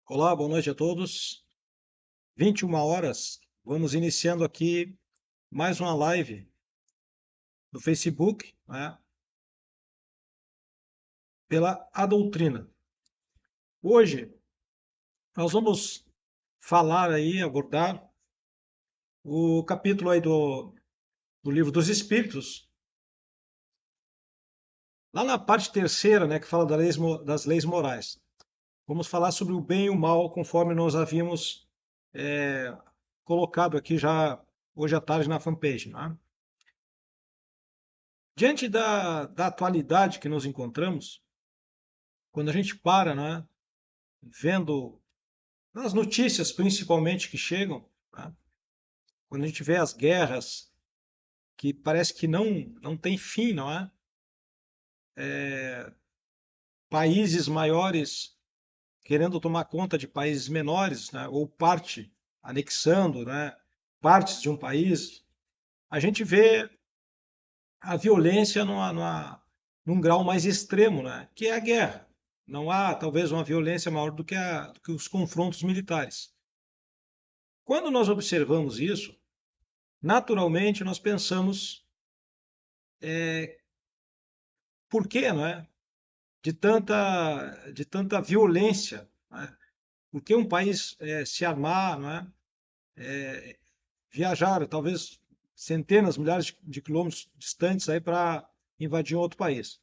Olá, boa noite a todos. 21 horas, vamos iniciando aqui mais uma live no Facebook, né, pela A Doutrina. Hoje nós vamos falar aí, abordar o capítulo aí do Livro dos Espíritos, lá na parte terceira, né, que fala das leis morais. Vamos falar sobre o bem e o mal, conforme nós havíamos é, colocado aqui já hoje à tarde na fanpage, né? Diante da atualidade que nos encontramos, quando a gente para, né, vendo nas notícias principalmente que chegam, né, quando a gente vê as guerras que parece que não tem fim, não é? Países maiores querendo tomar conta de países menores, né, ou parte anexando, né, partes de um país, a gente vê a violência num grau mais extremo, né, que é a guerra. Não há talvez uma violência maior do que os confrontos militares. Quando nós observamos isso, naturalmente nós pensamos por que, não é? De tanta violência, não é? Por que um país se armar, não é? Viajar, talvez centenas, milhares de quilômetros distantes aí para invadir um outro país.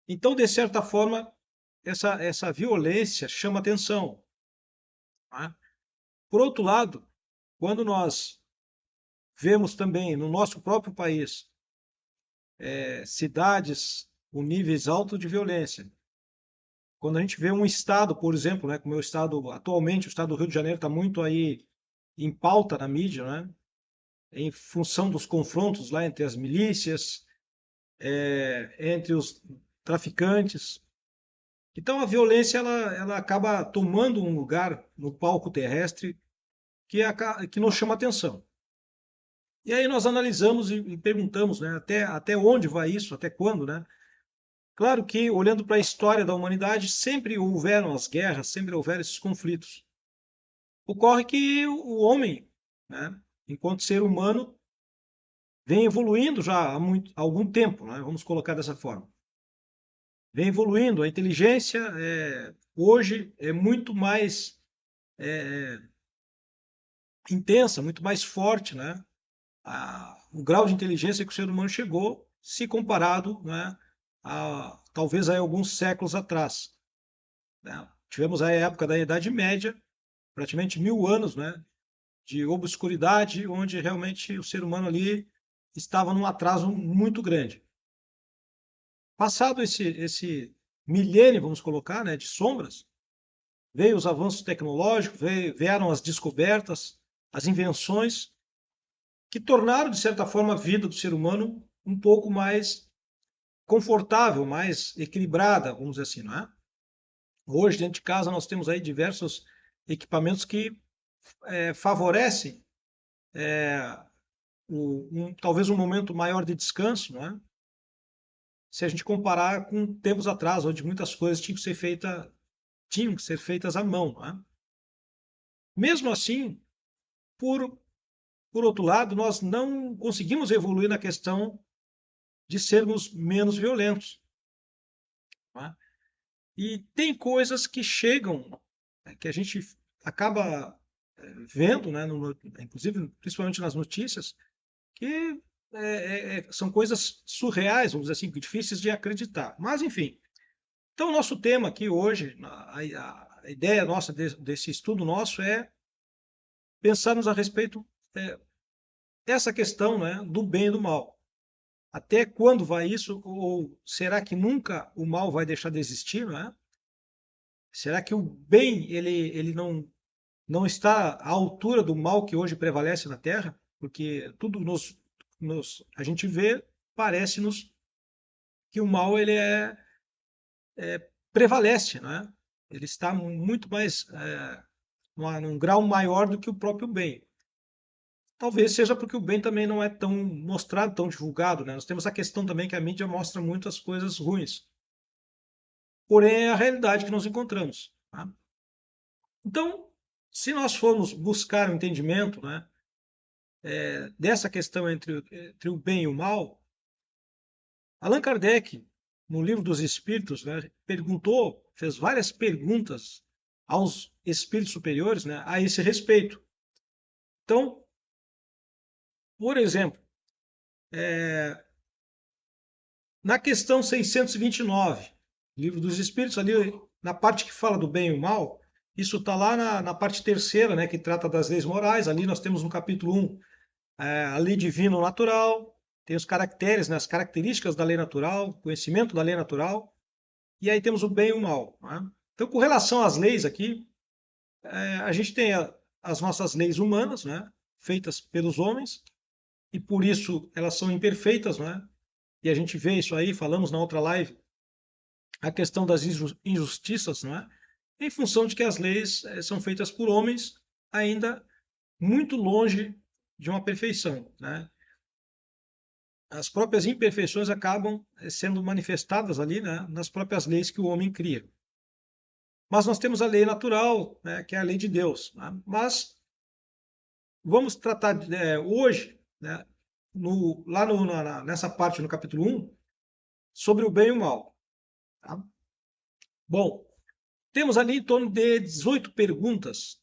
Então, de certa forma, essa violência chama atenção. Não é? Por outro lado, quando nós vemos também no nosso próprio país cidades com níveis altos de violência. Quando a gente vê um estado, por exemplo, né, como é o estado atualmente, o estado do Rio de Janeiro está muito aí em pauta na mídia, né, em função dos confrontos lá entre as milícias, entre os traficantes. Então a violência ela acaba tomando um lugar no palco terrestre que nos chama atenção. E aí nós analisamos e perguntamos, né, até onde vai isso, até quando, né? Claro que, olhando para a história da humanidade, sempre houveram as guerras, sempre houveram esses conflitos. Ocorre que o homem, né, enquanto ser humano, vem evoluindo já há algum tempo, né, vamos colocar dessa forma. Vem evoluindo, a inteligência hoje é muito mais intensa, muito mais forte, né? O grau de inteligência que o ser humano chegou, se comparado, né, a talvez a alguns séculos atrás. Né? Tivemos a época da Idade Média, praticamente 1000 anos, né, de obscuridade, onde realmente o ser humano ali estava num atraso muito grande. Passado esse milênio, vamos colocar, né, de sombras, veio os avanços tecnológicos, vieram as descobertas, as invenções, que tornaram, de certa forma, a vida do ser humano um pouco mais confortável, mais equilibrada, vamos dizer assim, não é? Hoje, dentro de casa, nós temos aí diversos equipamentos que favorecem talvez um momento maior de descanso, né? Se a gente comparar com tempos atrás, onde muitas coisas tinham que ser feitas à mão. Né? Mesmo assim, por, por outro lado, nós não conseguimos evoluir na questão de sermos menos violentos. Né? E tem coisas que chegam, que a gente acaba vendo, né, inclusive principalmente nas notícias, que são coisas surreais, vamos dizer assim, difíceis de acreditar. Mas, enfim, então o nosso tema aqui hoje, a ideia nossa desse estudo nosso é pensarmos a respeito dessa questão, né, do bem e do mal. Até quando vai isso? Ou será que nunca o mal vai deixar de existir, né? Será que o bem ele não está à altura do mal que hoje prevalece na Terra? Porque tudo a gente vê, parece-nos que o mal prevalece, né? Ele está muito mais num grau maior do que o próprio bem. Talvez seja porque o bem também não é tão mostrado, tão divulgado, né? Nós temos a questão também que a mídia mostra muitas coisas ruins. Porém, é a realidade que nós encontramos. Tá? Então, se nós formos buscar o entendimento, né, dessa questão entre o bem e o mal, Allan Kardec, no Livro dos Espíritos, né, fez várias perguntas aos espíritos superiores, né, a esse respeito. Então, por exemplo, na questão 629, Livro dos Espíritos, ali na parte que fala do bem e o mal, isso está lá na parte terceira, né, que trata das leis morais. Ali nós temos no capítulo 1 a lei divina natural, tem os caracteres, né, as características da lei natural, conhecimento da lei natural, e aí temos o bem e o mal. Né? Então, com relação às leis aqui, a gente tem as nossas leis humanas, né, feitas pelos homens, e por isso elas são imperfeitas, né? E a gente vê isso aí, falamos na outra live, a questão das injustiças, não é? Em função de que as leis são feitas por homens ainda muito longe de uma perfeição, né? As próprias imperfeições acabam sendo manifestadas ali, né, nas próprias leis que o homem cria. Mas nós temos a lei natural, né, que é a lei de Deus. Né? Mas vamos tratar hoje, né, nessa parte, no capítulo 1, sobre o bem e o mal. Tá? Bom, temos ali em torno de 18 perguntas,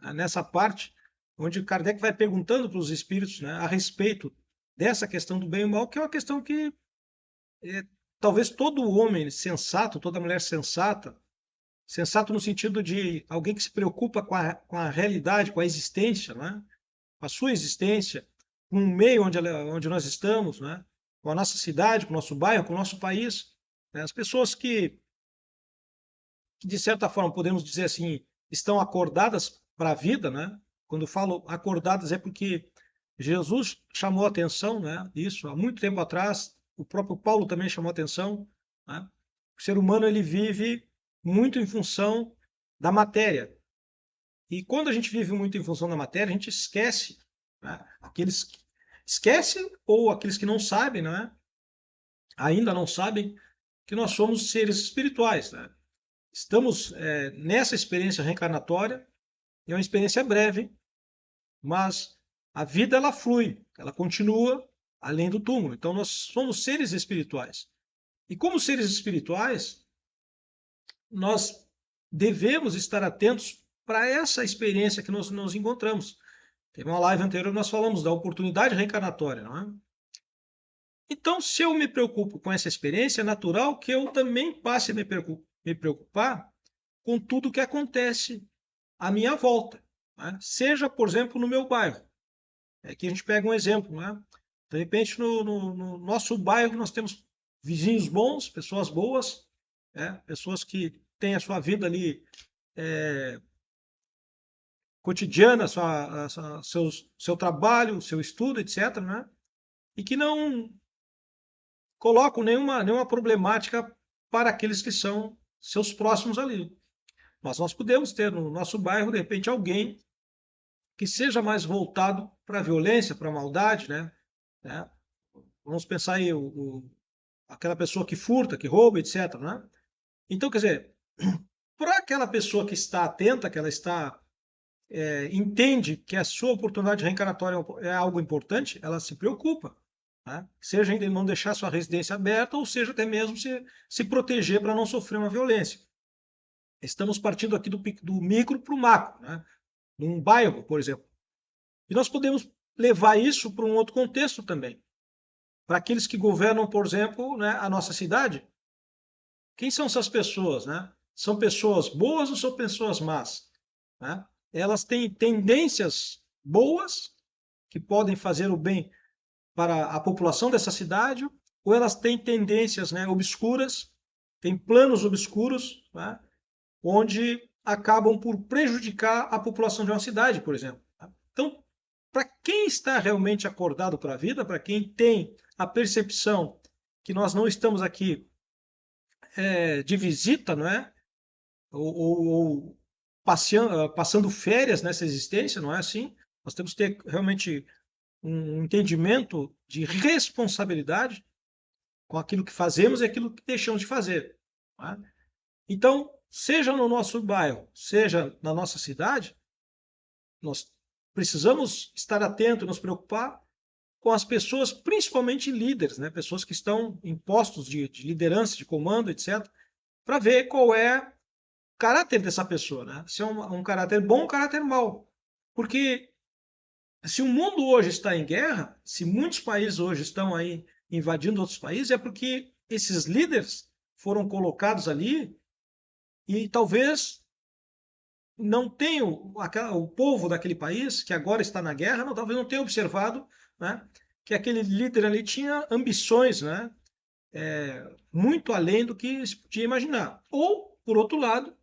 né, nessa parte, onde Kardec vai perguntando para os espíritos, né, a respeito dessa questão do bem e o mal, que é uma questão que talvez todo homem sensato, toda mulher sensata, sensato no sentido de alguém que se preocupa com a realidade, com a existência, né, com a sua existência, com o meio onde nós estamos, né, com a nossa cidade, com o nosso bairro, com o nosso país. Né, as pessoas que, de certa forma, podemos dizer assim, estão acordadas para a vida, né? Quando falo acordadas é porque Jesus chamou a atenção, né? Isso há muito tempo atrás, o próprio Paulo também chamou a atenção, né? O ser humano ele vive muito em função da matéria. E quando a gente vive muito em função da matéria, a gente esquece, né? Aqueles que esquecem ou aqueles que não sabem, né? Ainda não sabem que nós somos seres espirituais, né? Estamos nessa experiência reencarnatória, é uma experiência breve, mas a vida ela flui, ela continua além do túmulo. Então nós somos seres espirituais. E como seres espirituais, nós devemos estar atentos para essa experiência que nós nos encontramos. Teve uma live anterior que nós falamos da oportunidade reencarnatória, não é? Então, se eu me preocupo com essa experiência, é natural que eu também passe a me preocupar com tudo que acontece à minha volta. Né? Seja, por exemplo, no meu bairro. Aqui a gente pega um exemplo. Né? De repente, no nosso bairro, nós temos vizinhos bons, pessoas boas, né? Pessoas que têm a sua vida ali cotidiana, seu trabalho, seu estudo, etc. Né? E que não colocam nenhuma problemática para aqueles que são seus próximos ali. Mas nós podemos ter no nosso bairro, de repente, alguém que seja mais voltado para a violência, para a maldade, né? Vamos pensar aí aquela pessoa que furta, que rouba, etc. Né? Então, quer dizer, para aquela pessoa que está atenta, que ela está entende que a sua oportunidade reencarnatória é algo importante, ela se preocupa. Né? Seja em não deixar sua residência aberta, ou seja até mesmo se proteger para não sofrer uma violência. Estamos partindo aqui do micro para o macro, né? Num bairro, por exemplo. E nós podemos levar isso para um outro contexto também. Para aqueles que governam, por exemplo, né, a nossa cidade. Quem são essas pessoas? Né? São pessoas boas ou são pessoas más? Né? Elas têm tendências boas, que podem fazer o bem para a população dessa cidade, ou elas têm tendências, né, obscuras, têm planos obscuros, né, onde acabam por prejudicar a população de uma cidade, por exemplo. Então, para quem está realmente acordado para a vida, para quem tem a percepção que nós não estamos aqui de visita, não é? Ou passando férias nessa existência, não é assim? Nós temos que ter realmente um entendimento de responsabilidade com aquilo que fazemos e aquilo que deixamos de fazer. Não é? Então, seja no nosso bairro, seja na nossa cidade, nós precisamos estar atentos, nos preocupar com as pessoas, principalmente líderes, né? Pessoas que estão em postos de liderança, de comando, etc., para ver qual é o caráter dessa pessoa, né? Se é um caráter bom ou um caráter mau. Porque se o mundo hoje está em guerra, se muitos países hoje estão aí invadindo outros países, é porque esses líderes foram colocados ali e talvez não tenham, o povo daquele país, que agora está na guerra, não, talvez não tenha observado, né, que aquele líder ali tinha ambições, né, muito além do que se podia imaginar. Ou, por outro lado,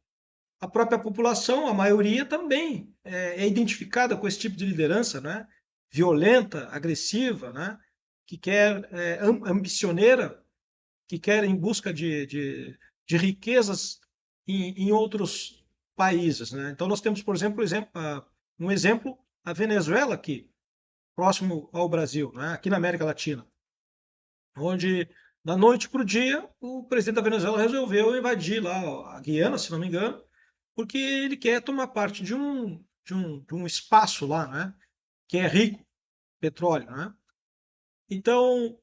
a própria população, a maioria também é identificada com esse tipo de liderança, né? Violenta, agressiva, né? Que quer, ambicioneira, que quer em busca de riquezas em outros países, né? Então nós temos, por exemplo, um exemplo, a Venezuela aqui, próximo ao Brasil, né? Aqui na América Latina, onde da noite para o dia o presidente da Venezuela resolveu invadir lá a Guiana, se não me engano, porque ele quer tomar parte de um espaço lá, né, que é rico em petróleo. Né? Então,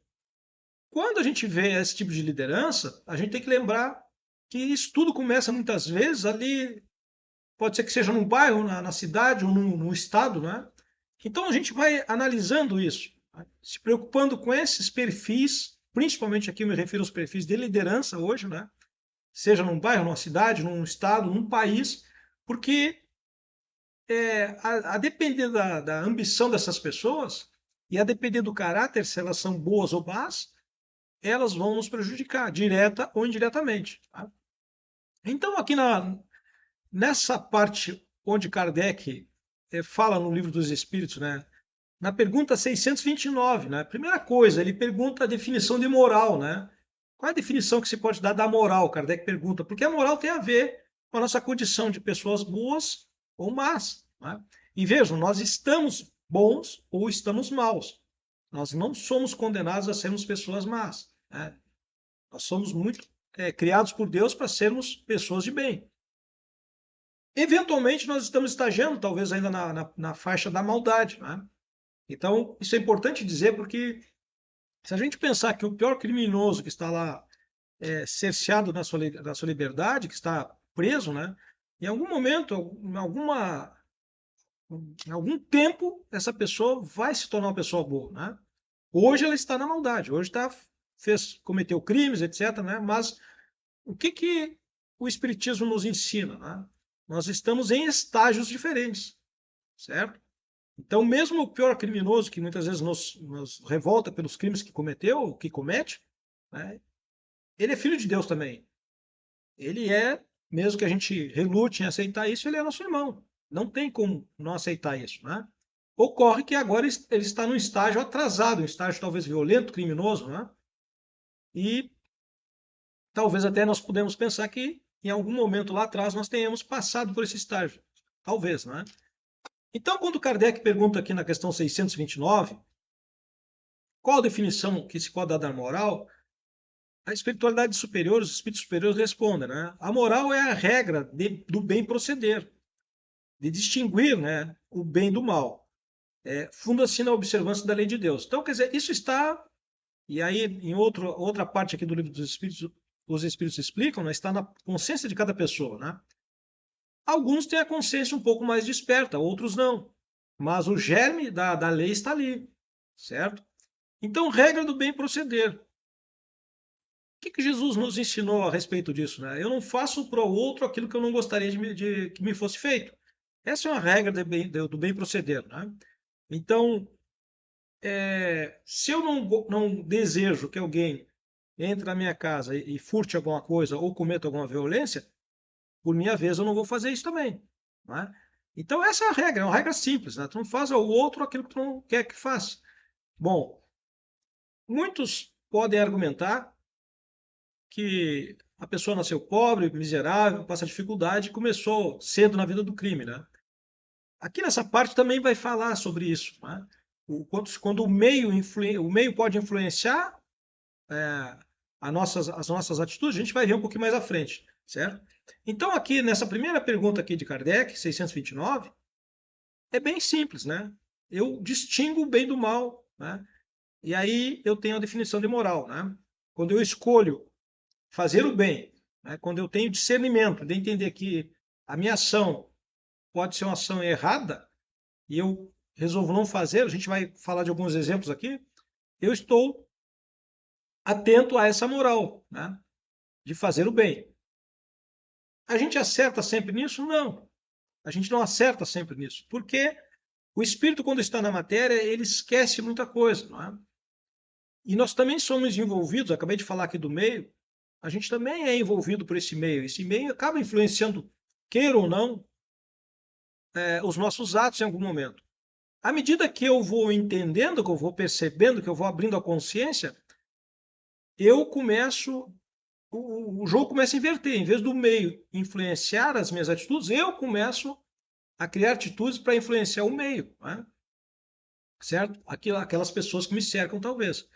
quando a gente vê esse tipo de liderança, a gente tem que lembrar que isso tudo começa muitas vezes ali, pode ser que seja num bairro, na cidade ou no estado. Né? Então, a gente vai analisando isso, né? Se preocupando com esses perfis, principalmente aqui eu me refiro aos perfis de liderança hoje, né? Seja num bairro, numa cidade, num estado, num país, porque a depender da ambição dessas pessoas e a depender do caráter, se elas são boas ou más, elas vão nos prejudicar, direta ou indiretamente. Tá? Então, aqui nessa parte onde Kardec fala no Livro dos Espíritos, né, na pergunta 629, né, primeira coisa, ele pergunta a definição de moral. Né? Qual é a definição que se pode dar da moral? Kardec pergunta, porque a moral tem a ver com a nossa condição de pessoas boas ou más. Né? E vejam, nós estamos bons ou estamos maus. Nós não somos condenados a sermos pessoas más. Né? Nós somos muito criados por Deus para sermos pessoas de bem. Eventualmente, nós estamos estagiando, talvez ainda na faixa da maldade. Né? Então, isso é importante dizer, porque se a gente pensar que o pior criminoso que está lá cerceado na sua liberdade, que está preso, né? Em algum momento, em algum tempo, essa pessoa vai se tornar uma pessoa boa, né? Hoje ela está na maldade, hoje cometeu crimes, etc., né? Mas o que o Espiritismo nos ensina, né? Nós estamos em estágios diferentes, certo? Então, mesmo o pior criminoso, que muitas vezes nos revolta pelos crimes que cometeu, que comete, né? Ele é filho de Deus também. Ele mesmo que a gente relute em aceitar isso, ele é nosso irmão. Não tem como não aceitar isso, né? Ocorre que agora ele está num estágio atrasado, um estágio talvez violento, criminoso, né? E talvez até nós podemos pensar que em algum momento lá atrás nós tenhamos passado por esse estágio. Talvez, né? Então, quando Kardec pergunta aqui na questão 629, qual a definição que se pode dar da moral, a espiritualidade superior, os espíritos superiores respondem, né? A moral é a regra do bem proceder, de distinguir, né, o bem do mal. Funda-se na observância da lei de Deus. Então, quer dizer, isso está, e aí em outra parte aqui do livro dos Espíritos, os Espíritos explicam, né, está na consciência de cada pessoa. Né? Alguns têm a consciência um pouco mais desperta, outros não. Mas o germe da lei está ali, certo? Então, regra do bem proceder. O que Jesus nos ensinou a respeito disso? Né? Eu não faço para o outro aquilo que eu não gostaria que me fosse feito. Essa é uma regra do bem proceder. Né? Então, se eu não desejo que alguém entre na minha casa e furte alguma coisa ou cometa alguma violência, por minha vez eu não vou fazer isso também. Né? Então, essa é a regra, é uma regra simples. Né? Tu não faz ao outro aquilo que tu não quer que faça. Bom, muitos podem argumentar que a pessoa nasceu pobre, miserável, passa dificuldade e começou cedo na vida do crime. Né? Aqui nessa parte também vai falar sobre isso. Né? Quando o meio pode influenciar as nossas atitudes, a gente vai ver um pouquinho mais à frente. certo? Então aqui, nessa primeira pergunta aqui de Kardec, 629, é bem simples, né? Eu distingo o bem do mal, né? E aí eu tenho a definição de moral, né? Quando eu escolho fazer o bem, né? Quando eu tenho discernimento de entender que a minha ação pode ser uma ação errada e eu resolvo não fazer, a gente vai falar de alguns exemplos aqui, eu estou atento a essa moral, né? De fazer o bem. A gente acerta sempre nisso? Não. A gente não acerta sempre nisso, porque o espírito, quando está na matéria, ele esquece muita coisa, não é? E nós também somos envolvidos, acabei de falar aqui do meio, a gente também é envolvido por esse meio. Esse meio acaba influenciando, queira ou não, os nossos atos em algum momento. À medida que eu vou entendendo, que eu vou percebendo, que eu vou abrindo a consciência, eu começo, o jogo começa a inverter. Em vez do meio influenciar as minhas atitudes, eu começo a criar atitudes para influenciar o meio, né? Certo? Aquelas pessoas que me cercam, talvez.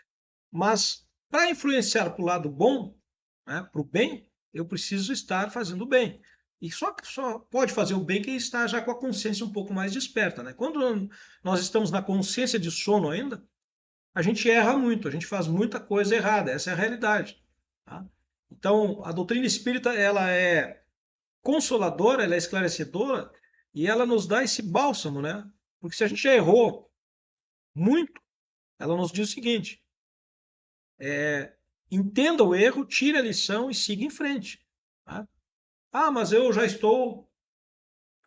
Mas para influenciar para o lado bom, né, para o bem, eu preciso estar fazendo o bem. E só pode fazer o bem quem está já com a consciência um pouco mais desperta. Né? Quando nós estamos na consciência de sono ainda, a gente erra muito, a gente faz muita coisa errada, essa é a realidade. Tá? Então, a doutrina espírita ela é consoladora, ela é esclarecedora e ela nos dá esse bálsamo, né? Porque se a gente já errou muito, ela nos diz o seguinte: entenda o erro, tire a lição e siga em frente. Tá? Ah, mas eu já estou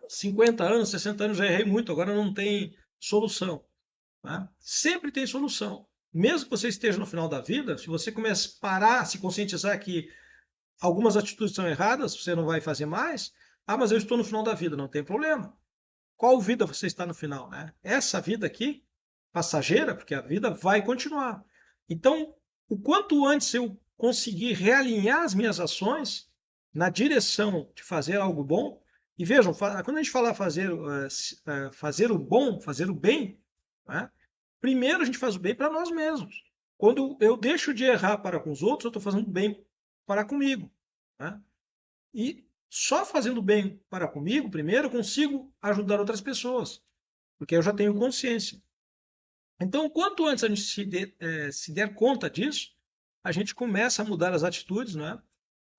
50 anos, 60 anos, já errei muito, agora não tem solução. Tá? Sempre tem solução. Mesmo que você esteja no final da vida, se você começa a parar, se conscientizar que algumas atitudes são erradas, você não vai fazer mais. Ah, mas eu estou no final da vida, não tem problema. Qual vida você está no final, né? Essa vida aqui, passageira, porque a vida vai continuar. Então, o quanto antes eu conseguir realinhar as minhas ações na direção de fazer algo bom, e vejam, quando a gente fala fazer o bom, fazer o bem, né? Primeiro a gente faz o bem para nós mesmos. Quando eu deixo de errar para com os outros, eu estou fazendo bem para comigo. Né? E só fazendo bem para comigo, primeiro, eu consigo ajudar outras pessoas, porque eu já tenho consciência. Então, quanto antes a gente se der conta disso, a gente começa a mudar as atitudes, né?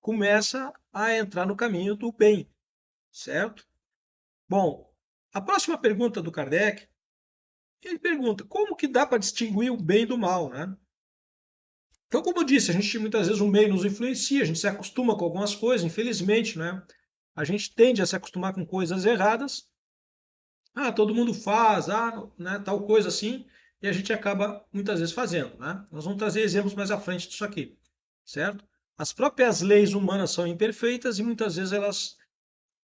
Começa a entrar no caminho do bem, certo? Bom, a próxima pergunta do Kardec, ele pergunta, como que dá para distinguir o bem do mal, né? Então, como eu disse, a gente muitas vezes o meio nos influencia, a gente se acostuma com algumas coisas, infelizmente, né? A gente tende a se acostumar com coisas erradas. Ah, todo mundo faz, né, tal coisa assim, e a gente acaba muitas vezes fazendo, né? Nós vamos trazer exemplos mais à frente disso aqui, certo? As próprias leis humanas são imperfeitas e muitas vezes elas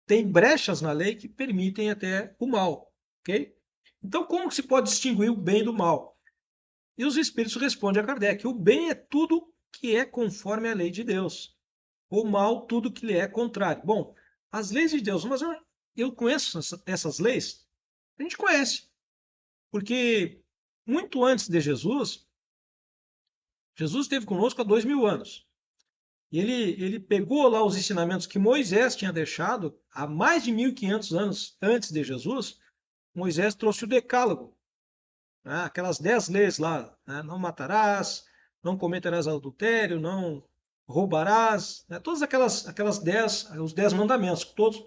têm brechas na lei que permitem até o mal, ok? Então, como se pode distinguir o bem do mal? E os espíritos respondem a Kardec: o bem é tudo que é conforme a lei de Deus, o mal tudo que lhe é contrário. Bom, as leis de Deus, mas eu conheço essas leis? A gente conhece, porque muito antes de Jesus, Jesus esteve conosco há 2000 anos. E ele pegou lá os ensinamentos que Moisés tinha deixado há mais de 1500 anos antes de Jesus. Moisés trouxe o Decálogo, né? Aquelas 10 leis lá, né? Não matarás, não cometerás adultério, não roubarás, né? Todas aquelas 10, os 10 mandamentos, que todos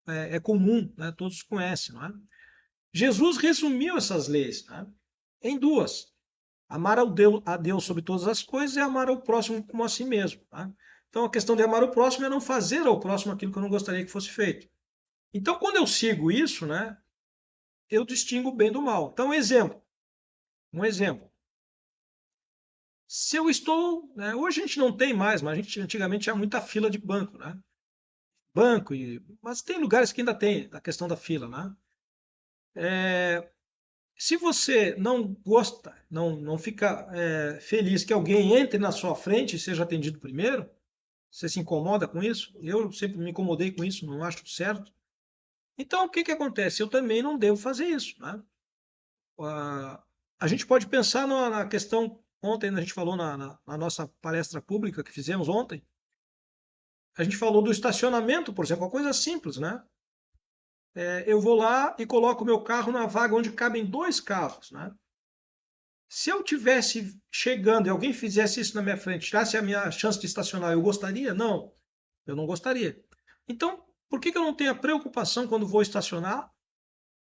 é comum, né? Todos conhecem, não é? Jesus resumiu essas leis, né? Em duas: amar a Deus sobre todas as coisas e amar ao próximo como a si mesmo. Tá? Então, a questão de amar o próximo é não fazer ao próximo aquilo que eu não gostaria que fosse feito. Então, quando eu sigo isso, né, eu distingo o bem do mal. Então, um exemplo. Se eu estou, né, hoje a gente não tem mais, mas a gente antigamente tinha muita fila de banco, né? Banco, mas tem lugares que ainda tem a questão da fila, né? Se você não gosta, não fica feliz que alguém entre na sua frente e seja atendido primeiro, você se incomoda com isso? Eu sempre me incomodei com isso, não acho certo. Então, o que que acontece? Eu também não devo fazer isso, né? Ah, a gente pode pensar na questão, ontem a gente falou na nossa palestra pública que fizemos ontem, A gente falou do estacionamento, por exemplo, uma coisa simples, né? Eu vou lá e coloco o meu carro na vaga onde cabem dois carros, né? Se eu tivesse chegando e alguém fizesse isso na minha frente, tirasse a minha chance de estacionar, eu gostaria? Não, eu não gostaria. Então, por que eu não tenho a preocupação quando vou estacionar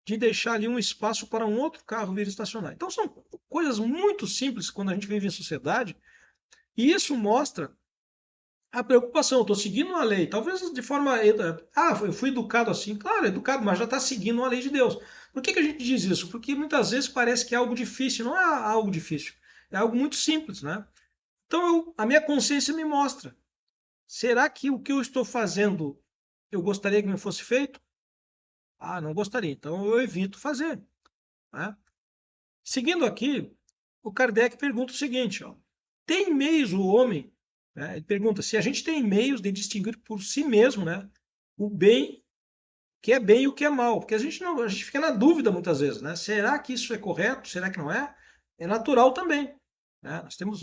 de deixar ali um espaço para um outro carro vir estacionar? Então, são coisas muito simples quando a gente vive em sociedade, e isso mostra a preocupação. Estou seguindo uma lei, talvez de forma. Eu fui educado assim. Claro, educado, mas já está seguindo uma lei de Deus. Por que a gente diz isso? Porque muitas vezes parece que é algo difícil. Não é algo difícil. É algo muito simples, né? Então, a minha consciência me mostra. Será que o que eu estou fazendo eu gostaria que me fosse feito? Ah, não gostaria. Então, eu evito fazer, né? Seguindo aqui, o Kardec pergunta o seguinte, ó, tem meios o homem, né? Ele pergunta se a gente tem meios de distinguir por si mesmo, né, o bem, que é bem e o que é mal, porque a gente fica na dúvida muitas vezes, né? Será que isso é correto? Será que não é? É natural também, né? Nós temos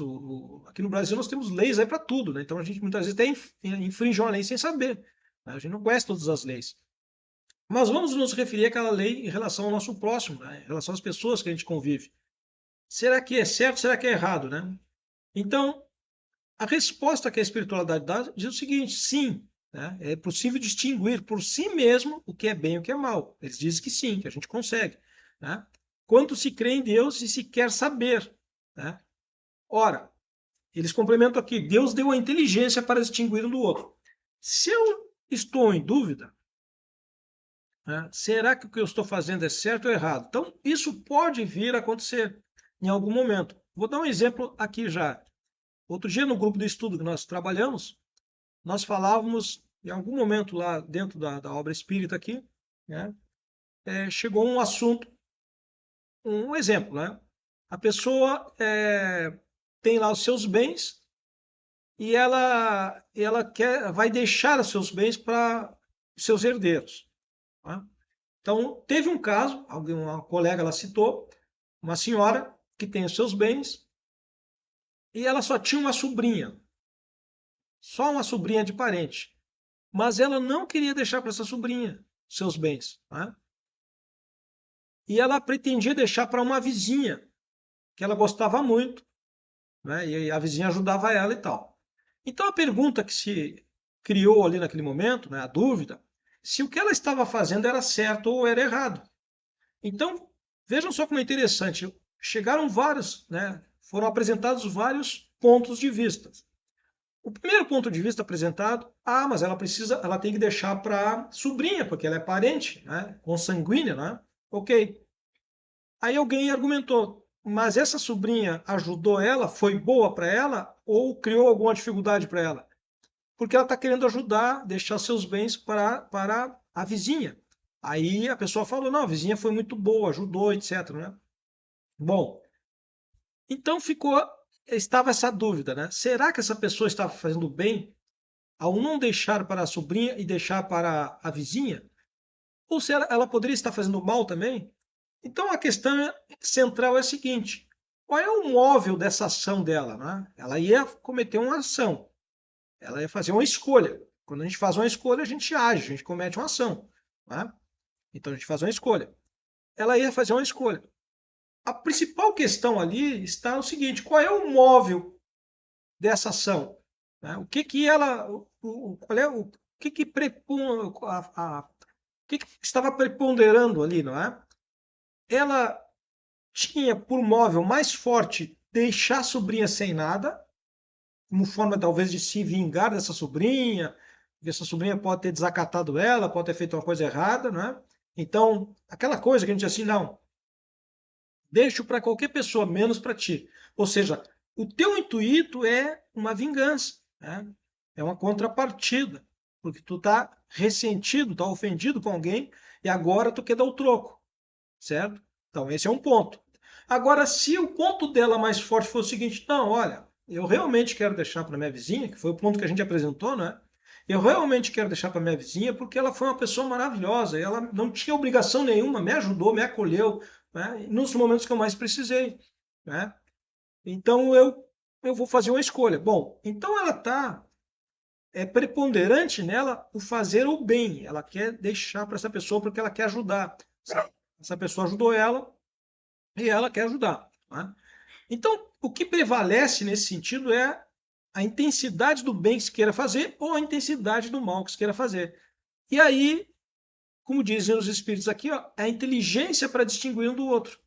aqui no Brasil nós temos leis aí para tudo, né? Então a gente muitas vezes até infringe uma lei sem saber, né? A gente não conhece todas as leis. Mas vamos nos referir àquela lei em relação ao nosso próximo, né? Em relação às pessoas que a gente convive. Será que é certo? Será que é errado, né? Então, a resposta que a espiritualidade dá diz o seguinte: sim, né? É possível distinguir por si mesmo o que é bem e o que é mal. Eles dizem que sim, que a gente consegue, né? Quando se crê em Deus e se quer saber, né? Ora, eles complementam aqui: Deus deu a inteligência para distinguir um do outro. Se eu estou em dúvida, né, será que o que eu estou fazendo é certo ou errado? Então, isso pode vir a acontecer em algum momento. Vou dar um exemplo aqui já. Outro dia, no grupo de estudo que nós trabalhamos, nós falávamos, em algum momento lá dentro da obra espírita aqui, né, chegou um assunto, um exemplo, né? A pessoa tem lá os seus bens e ela vai deixar os seus bens para os seus herdeiros. Tá? Então, teve um caso, uma colega ela citou, uma senhora que tem os seus bens e ela só tinha uma sobrinha, só uma sobrinha de parente. Mas ela não queria deixar para essa sobrinha seus bens, né? E ela pretendia deixar para uma vizinha que ela gostava muito, né? E a vizinha ajudava ela e tal. Então a pergunta que se criou ali naquele momento, né, a dúvida, se o que ela estava fazendo era certo ou era errado. Então vejam só como é interessante. Chegaram vários, né? Foram apresentados vários pontos de vista. O primeiro ponto de vista apresentado, mas ela tem que deixar para a sobrinha, porque ela é parente, né, consanguínea, né? Ok. Aí alguém argumentou, mas essa sobrinha ajudou ela, foi boa para ela ou criou alguma dificuldade para ela? Porque ela está querendo ajudar, deixar seus bens para a vizinha. Aí a pessoa falou, não, a vizinha foi muito boa, ajudou, etc, né? Bom, então estava essa dúvida, né? Será que essa pessoa estava fazendo bem ao não deixar para a sobrinha e deixar para a vizinha? Ou se ela poderia estar fazendo mal também? Então a questão central é a seguinte: qual é o móvel dessa ação dela? Né? Ela ia cometer uma ação, ela ia fazer uma escolha. Quando a gente faz uma escolha, a gente age, a gente comete uma ação. Né? Então a gente faz uma escolha. Ela ia fazer uma escolha. A principal questão ali está o seguinte: qual é o móvel dessa ação? Né? O que que ela, qual é o que que o que que estava preponderando ali, não é? Ela tinha por móvel mais forte deixar a sobrinha sem nada, como forma talvez de se vingar dessa sobrinha, porque essa sobrinha pode ter desacatado ela, pode ter feito uma coisa errada, não é? Então, aquela coisa que a gente diz assim, não, deixo para qualquer pessoa, menos para ti. Ou seja, o teu intuito é uma vingança, né? É uma contrapartida, porque tu tá ressentido, tá ofendido com alguém e agora tu quer dar o troco, certo? Então esse é um ponto. Agora, se o ponto dela mais forte for o seguinte, não, olha, eu realmente quero deixar para minha vizinha, que foi o ponto que a gente apresentou, né? Eu realmente quero deixar para minha vizinha porque ela foi uma pessoa maravilhosa, e ela não tinha obrigação nenhuma, me ajudou, me acolheu, né? Nos momentos que eu mais precisei, né? Então eu vou fazer uma escolha. Bom, então ela está é preponderante nela o fazer o bem. Ela quer deixar para essa pessoa porque ela quer ajudar. Essa pessoa ajudou ela e ela quer ajudar. Né? Então, o que prevalece nesse sentido é a intensidade do bem que se queira fazer ou a intensidade do mal que se queira fazer. E aí, como dizem os espíritos aqui, ó, é a inteligência para distinguir um do outro.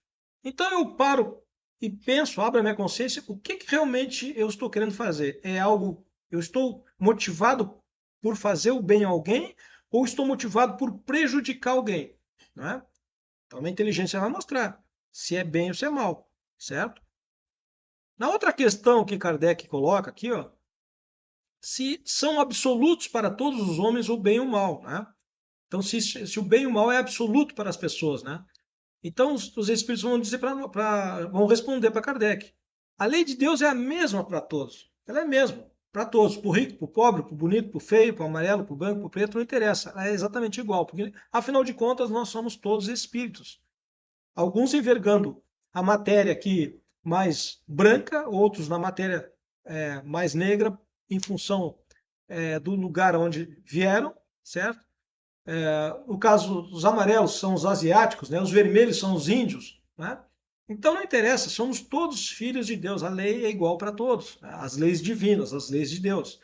Então eu paro e penso, abro a minha consciência, o que, que realmente eu estou querendo fazer? É algo, eu estou motivado por fazer o bem a alguém ou estou motivado por prejudicar alguém? Não é? Então a inteligência vai mostrar se é bem ou se é mal, certo? Na outra questão que Kardec coloca aqui, ó, se são absolutos para todos os homens o bem e o mal, né? Então, se o bem e o mal é absoluto para as pessoas, né? Então, os espíritos vão dizer vão responder para Kardec. A lei de Deus é a mesma para todos. Ela é a mesma para todos, para o rico, para o pobre, para o bonito, para o feio, para o amarelo, para o branco, para o preto, não interessa. Ela é exatamente igual, porque afinal de contas nós somos todos espíritos. Alguns envergando a matéria aqui mais branca, outros na matéria mais negra, em função do lugar onde vieram, certo? No caso, os amarelos são os asiáticos, né? Os vermelhos são os índios. Né? Então não interessa, somos todos filhos de Deus, a lei é igual para todos, né? As leis divinas, as leis de Deus.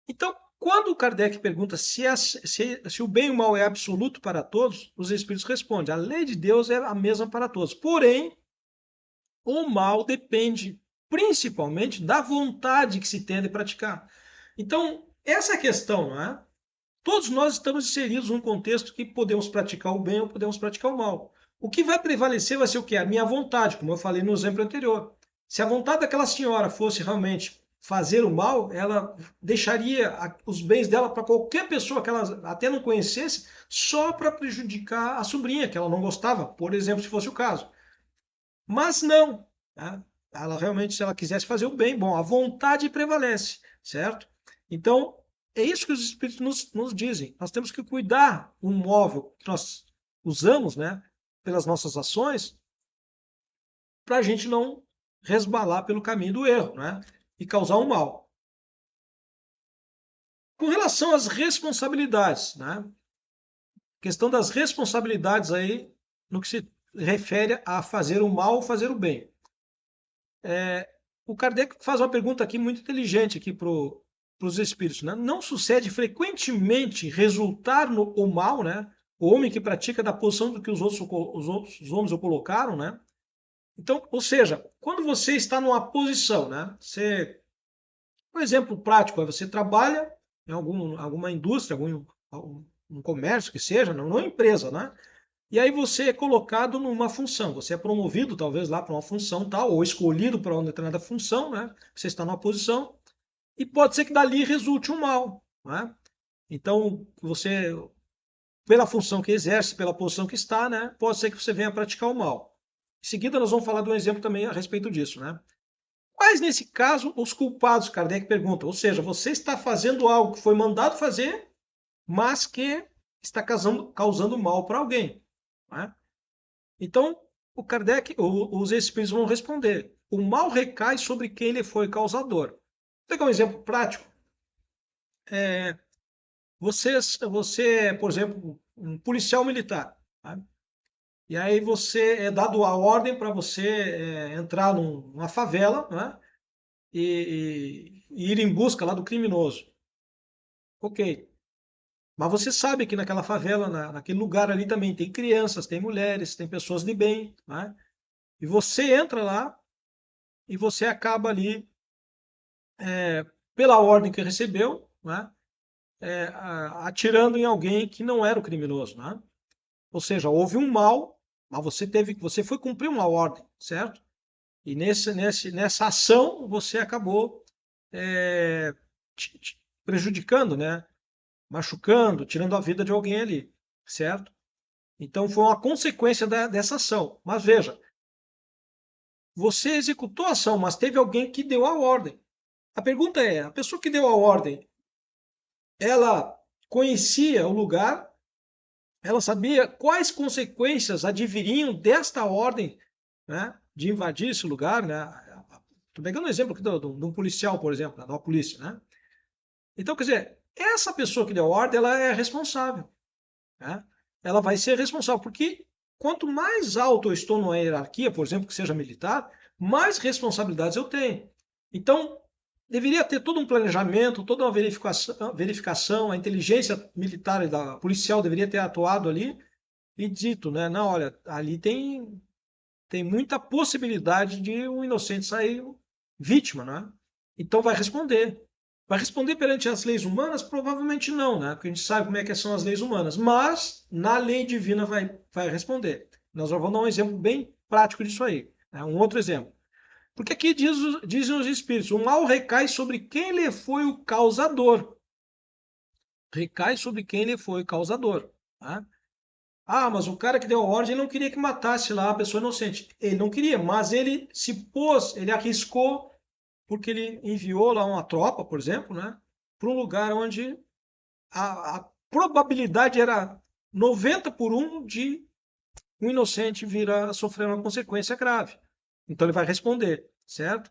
Então, quando o Kardec pergunta se o bem e o mal é absoluto para todos, os espíritos respondem: a lei de Deus é a mesma para todos. Porém, o mal depende principalmente da vontade que se tem de praticar. Então, essa questão, não é? Todos nós estamos inseridos num contexto que podemos praticar o bem ou podemos praticar o mal. O que vai prevalecer vai ser o quê? A minha vontade, como eu falei no exemplo anterior. Se a vontade daquela senhora fosse realmente fazer o mal, ela deixaria os bens dela para qualquer pessoa que ela até não conhecesse, só para prejudicar a sobrinha, que ela não gostava, por exemplo, se fosse o caso. Mas não. Né? Ela realmente, se ela quisesse fazer o bem, bom, a vontade prevalece, certo? Então, é isso que os espíritos nos dizem. Nós temos que cuidar um móvel que nós usamos, né, pelas nossas ações, para a gente não resbalar pelo caminho do erro, né, e causar um mal. Com relação às responsabilidades, né, questão das responsabilidades aí no que se refere a fazer o mal ou fazer o bem. O Kardec faz uma pergunta aqui muito inteligente aqui para os espíritos, né? Não sucede frequentemente resultar no o mal, né? O homem que pratica da posição do que os outros homens o colocaram, né? Então, ou seja, quando você está numa posição, né? Um exemplo prático é você trabalha em alguma indústria, algum comércio que seja, não empresa, né? E aí você é colocado numa função, você é promovido talvez lá para uma função tal, ou escolhido para uma determinada função, né? Você está numa posição, e pode ser que dali resulte um mal. Né? Então, você, pela função que exerce, pela posição que está, né? Pode ser que você venha praticar o mal. Em seguida, nós vamos falar de um exemplo também a respeito disso. Né? Quais, nesse caso, os culpados, Kardec pergunta? Ou seja, você está fazendo algo que foi mandado fazer, mas que está causando mal para alguém. Né? Então, o Kardec, os espíritos vão responder: o mal recai sobre quem ele foi causador. Vou pegar um exemplo prático. Você, por exemplo, um policial militar. Tá? E aí você é dado a ordem para você entrar numa favela, né? E ir em busca lá do criminoso. Ok. Mas você sabe que naquela favela, naquele lugar ali também tem crianças, tem mulheres, tem pessoas de bem. Né? E você entra lá e você acaba ali, pela ordem que recebeu, né? Atirando em alguém que não era o criminoso. Né? Ou seja, houve um mal, mas você foi cumprir uma ordem, certo? E nessa ação você acabou é, prejudicando, né? Machucando, tirando a vida de alguém ali, certo? Então foi uma consequência dessa ação. Mas veja, você executou a ação, mas teve alguém que deu a ordem. A pergunta é: a pessoa que deu a ordem, ela conhecia o lugar? Ela sabia quais consequências adviriam desta ordem, né, de invadir esse lugar, né? Estou pegando um exemplo aqui de um policial, por exemplo, de uma polícia, né? Então, quer dizer, essa pessoa que deu a ordem, ela é responsável, né? Ela vai ser responsável, porque quanto mais alto eu estou numa hierarquia, por exemplo, que seja militar, mais responsabilidades eu tenho. Então, deveria ter todo um planejamento, toda uma verificação, a inteligência militar e da policial deveria ter atuado ali e dito, né? Não, olha, ali tem muita possibilidade de um inocente sair vítima, né? Então vai responder. Vai responder perante as leis humanas? Provavelmente não, né? Porque a gente sabe como é que são as leis humanas. Mas na lei divina vai responder. Nós já vamos dar um exemplo bem prático disso aí. Né? Um outro exemplo. Porque aqui dizem os espíritos: o mal recai sobre quem lhe foi o causador. Recai sobre quem lhe foi o causador. Tá? Ah, mas o cara que deu a ordem não queria que matasse lá a pessoa inocente. Ele não queria, mas ele se pôs, ele arriscou, porque ele enviou lá uma tropa, por exemplo, né, para um lugar onde a probabilidade era 90 por 1 de um inocente vir a sofrer uma consequência grave. Então ele vai responder, certo?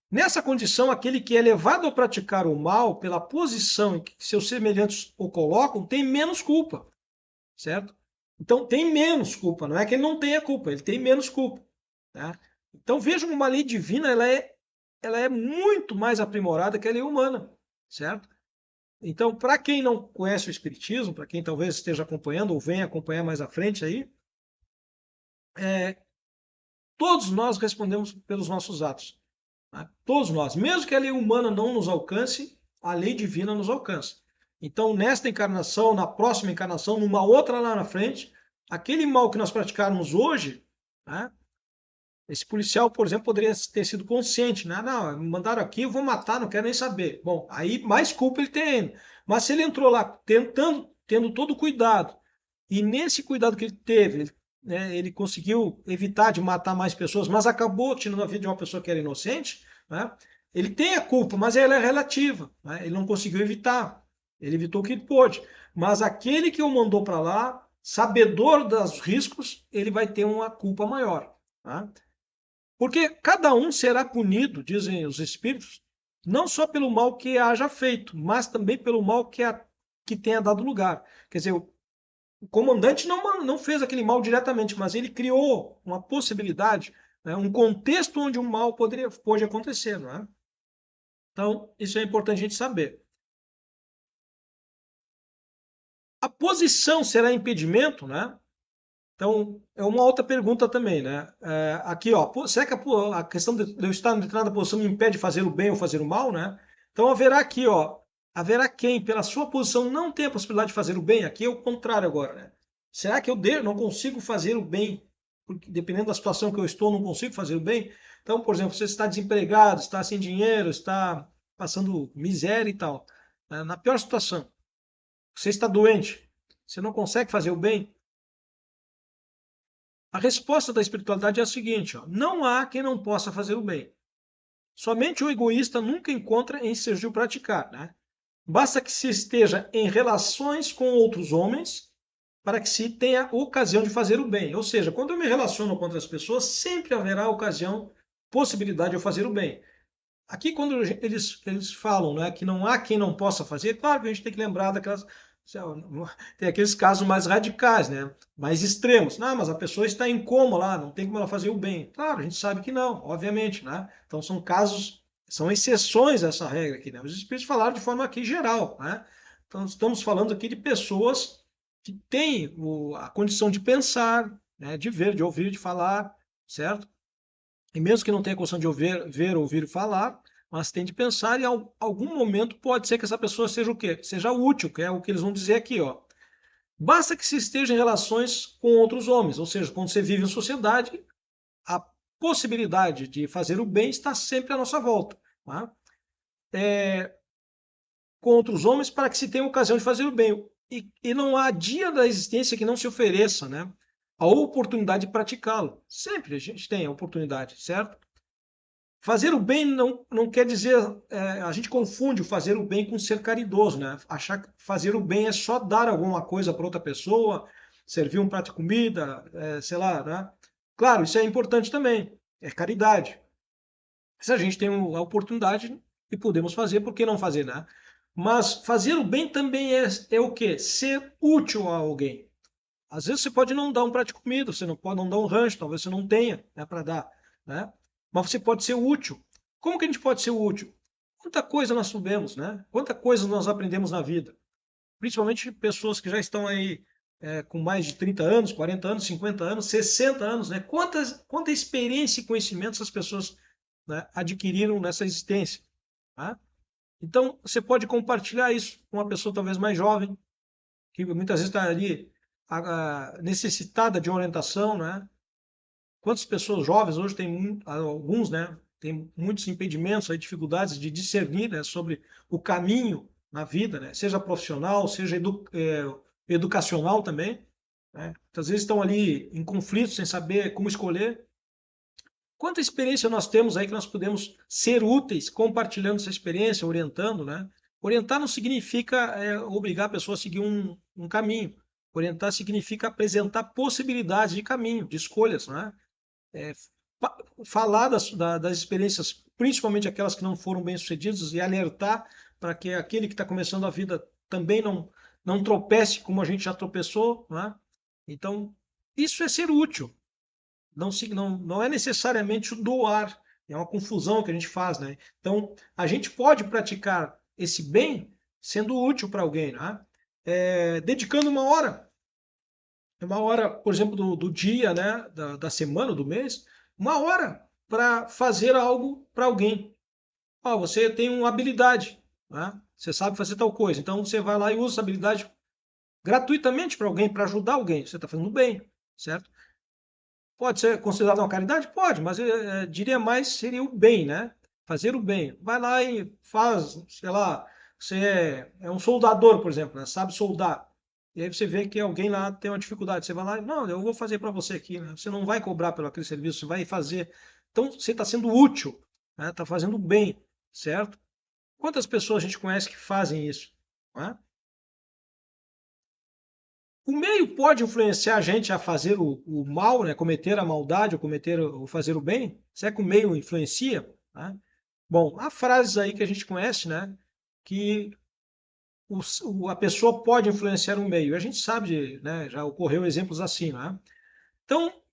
Nessa condição, aquele que é levado a praticar o mal pela posição em que seus semelhantes o colocam tem menos culpa, certo? Então tem menos culpa, não é que ele não tenha culpa, ele tem menos culpa. Né? Então vejam como uma lei divina ela é muito mais aprimorada que a lei humana, certo? Então, para quem não conhece o Espiritismo, para quem talvez esteja acompanhando ou venha acompanhar mais à frente aí, todos nós respondemos pelos nossos atos. Né? Todos nós. Mesmo que a lei humana não nos alcance, a lei divina nos alcança. Então, nesta encarnação, na próxima encarnação, numa outra lá na frente, aquele mal que nós praticarmos hoje, né, esse policial, por exemplo, poderia ter sido consciente, né? Não, me mandaram aqui, eu vou matar, não quero nem saber. Bom, aí mais culpa ele tem ainda. Mas se ele entrou lá tendo todo o cuidado, e nesse cuidado que ele teve, né, ele conseguiu evitar de matar mais pessoas, mas acabou tirando a vida de uma pessoa que era inocente, né? Ele tem a culpa, mas ela é relativa, né? Ele não conseguiu evitar. Ele evitou o que ele pôde. Mas aquele que o mandou para lá, sabedor dos riscos, ele vai ter uma culpa maior. Tá? Porque cada um será punido, dizem os espíritos, não só pelo mal que haja feito, mas também pelo mal que tenha dado lugar. Quer dizer, o comandante não fez aquele mal diretamente, mas ele criou uma possibilidade, né, um contexto onde o mal pode acontecer. Não é? Então, isso é importante a gente saber. A posição será impedimento, né? Então, é uma outra pergunta também, né? Aqui, ó, será que a questão de eu estar em determinada posição me impede de fazer o bem ou fazer o mal, né? Então, haverá aqui, ó, haverá quem, pela sua posição, não tem a possibilidade de fazer o bem. Aqui é o contrário agora, né? Será que não consigo fazer o bem? Porque, dependendo da situação que eu estou, não consigo fazer o bem. Então, por exemplo, você está desempregado, está sem dinheiro, está passando miséria e tal. Né? Na pior situação, você está doente, você não consegue fazer o bem. A resposta da espiritualidade é a seguinte: ó, não há quem não possa fazer o bem. Somente o egoísta nunca encontra em seu praticar. Né? Basta que se esteja em relações com outros homens para que se tenha ocasião de fazer o bem. Ou seja, quando eu me relaciono com outras pessoas, sempre haverá ocasião, possibilidade de eu fazer o bem. Aqui, quando eles falam, né, que não há quem não possa fazer, claro que a gente tem que lembrar daquelas. Tem aqueles casos mais radicais, né, mais extremos. Não, mas a pessoa está em coma lá, não tem como ela fazer o bem. Claro, a gente sabe que não, obviamente. Né? Então, são casos, são exceções a essa regra aqui. Né? Os espíritos falaram de forma aqui geral. Né? Então, estamos falando aqui de pessoas que têm a condição de pensar, né, de ver, de ouvir, de falar, certo? E mesmo que não tenha condição de ver, ouvir falar, mas tem de pensar e em algum momento pode ser que essa pessoa seja o quê? Seja útil, que é o que eles vão dizer aqui, ó. Basta que se esteja em relações com outros homens, ou seja, quando você vive em sociedade, a possibilidade de fazer o bem está sempre à nossa volta. Tá? Com outros homens para que se tenha ocasião de fazer o bem. E não há dia da existência que não se ofereça, né, a oportunidade de praticá-lo. Sempre a gente tem a oportunidade, certo? Fazer o bem não quer dizer. A gente confunde o fazer o bem com ser caridoso, né? Achar que fazer o bem é só dar alguma coisa para outra pessoa, servir um prato de comida, sei lá, né? Claro, isso é importante também, é caridade. Se a gente tem a oportunidade e podemos fazer, por que não fazer, né? Mas fazer o bem também é o quê? Ser útil a alguém. Às vezes você pode não dar um prato de comida, você não pode não dar um rancho, talvez você não tenha, né, para dar, né? Mas você pode ser útil. Como que a gente pode ser útil? Quanta coisa nós sabemos, né? Quanta coisa nós aprendemos na vida. Principalmente pessoas que já estão aí com mais de 30 anos, 40 anos, 50 anos, 60 anos, né? Quanta experiência e conhecimento essas pessoas, né, adquiriram nessa existência, tá? Então, você pode compartilhar isso com uma pessoa talvez mais jovem, que muitas vezes está ali necessitada de orientação, né? Quantas pessoas jovens hoje têm alguns, né? Tem muitos impedimentos, aí, dificuldades de discernir, né, sobre o caminho na vida, né? Seja profissional, seja educacional também, né? Muitas vezes estão ali em conflito, sem saber como escolher. Quanta experiência nós temos aí que nós podemos ser úteis compartilhando essa experiência, orientando, né? Orientar não significa obrigar a pessoa a seguir um caminho. Orientar significa apresentar possibilidades de caminho, de escolhas, né? É, falar das experiências, principalmente aquelas que não foram bem-sucedidas, e alertar para que aquele que está começando a vida também não tropece como a gente já tropeçou, né? Então, isso é ser útil. Não é necessariamente o doar, é uma confusão que a gente faz, né? Então, a gente pode praticar esse bem sendo útil para alguém, né? Dedicando uma hora, por exemplo, do dia, né? Da semana, do mês, uma hora para fazer algo para alguém. Você tem uma habilidade, né? Você sabe fazer tal coisa, então você vai lá e usa essa habilidade gratuitamente para alguém, para ajudar alguém. Você está fazendo bem, certo? Pode ser considerado uma caridade? Pode, mas eu diria mais seria o bem, né? Fazer o bem. Vai lá e faz, sei lá, você é um soldador, por exemplo, né? Sabe soldar. E aí você vê que alguém lá tem uma dificuldade. Você vai lá e, não, eu vou fazer para você aqui, né? Você não vai cobrar pelo aquele serviço, você vai fazer. Então você está sendo útil, né? Está fazendo bem, certo? Quantas pessoas a gente conhece que fazem isso, né? O meio pode influenciar a gente a fazer o mal, né? Cometer a maldade ou ou fazer o bem? Será que o meio influencia? Né? Bom, há frases aí que a gente conhece, né? Que a pessoa pode influenciar o meio. A gente sabe, né? Já ocorreu exemplos assim, né? Então,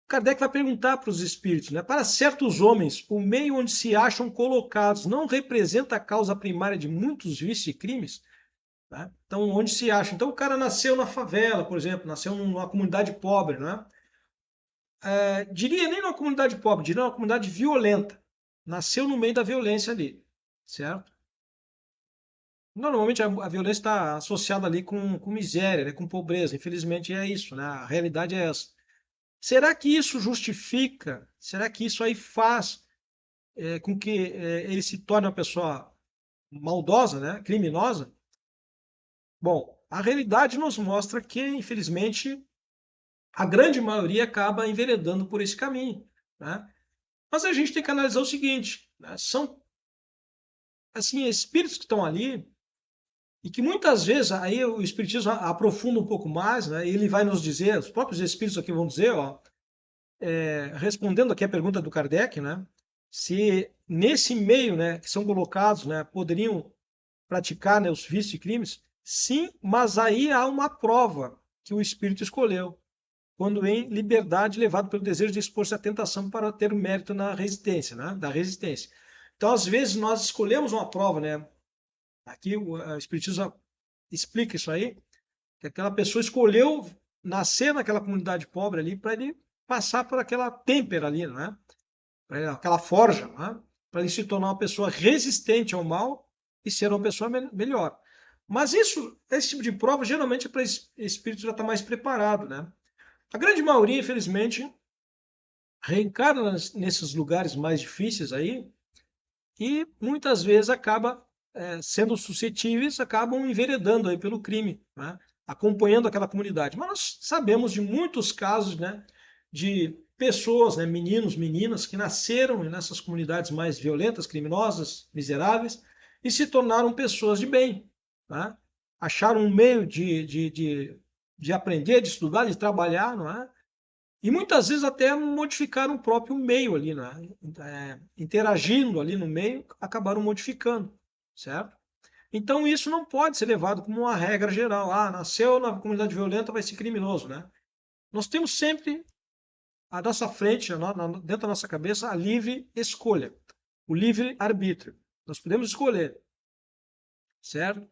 Kardec vai perguntar para os espíritos, né? Para certos homens, o meio onde se acham colocados não representa a causa primária de muitos vícios e crimes? Né? Então, onde se acha? Então, o cara nasceu na favela, por exemplo, nasceu numa comunidade pobre, né? Diria nem numa comunidade pobre, diria numa comunidade violenta. Nasceu no meio da violência ali, certo? Normalmente a violência está associada ali com miséria, né? Com pobreza. Infelizmente é isso, né? A realidade é essa. Será que isso justifica? Será que isso aí faz com que ele se torne uma pessoa maldosa, né? Criminosa? Bom, a realidade nos mostra que, infelizmente, a grande maioria acaba enveredando por esse caminho, né? Mas a gente tem que analisar o seguinte, né? São assim espíritos que estão ali e que muitas vezes aí o espiritismo aprofunda um pouco mais, né? E ele vai nos dizer, os próprios espíritos aqui vão dizer, ó, respondendo aqui a pergunta do Kardec, né? Se nesse meio, né, que são colocados, né, poderiam praticar, né, os vícios e crimes, sim, mas aí há uma prova que o espírito escolheu, quando em liberdade, levado pelo desejo de expor-se à tentação para ter mérito na resistência, né? Da resistência. Então, às vezes, nós escolhemos uma prova, né? Aqui o Espiritismo explica isso aí, que aquela pessoa escolheu nascer naquela comunidade pobre ali para ele passar por aquela têmpera ali, né? Aquela forja, né? Para ele se tornar uma pessoa resistente ao mal e ser uma pessoa melhor. Mas esse tipo de prova, geralmente é para espírito já estar mais preparado, né? A grande maioria, infelizmente, reencarna nesses lugares mais difíceis aí e muitas vezes acaba sendo suscetíveis, acabam enveredando aí pelo crime, né? Acompanhando aquela comunidade. Mas nós sabemos de muitos casos, né, de pessoas, né, meninos, meninas que nasceram nessas comunidades mais violentas, criminosas, miseráveis e se tornaram pessoas de bem, né? Acharam um meio de aprender, de estudar, de trabalhar, não é? E muitas vezes até modificaram o próprio meio ali, né? Interagindo ali no meio, acabaram modificando, certo? Então isso não pode ser levado como uma regra geral. Ah, nasceu na comunidade violenta, vai ser criminoso, né? Nós temos sempre à nossa frente, dentro da nossa cabeça, a livre escolha, o livre arbítrio. Nós podemos escolher, certo?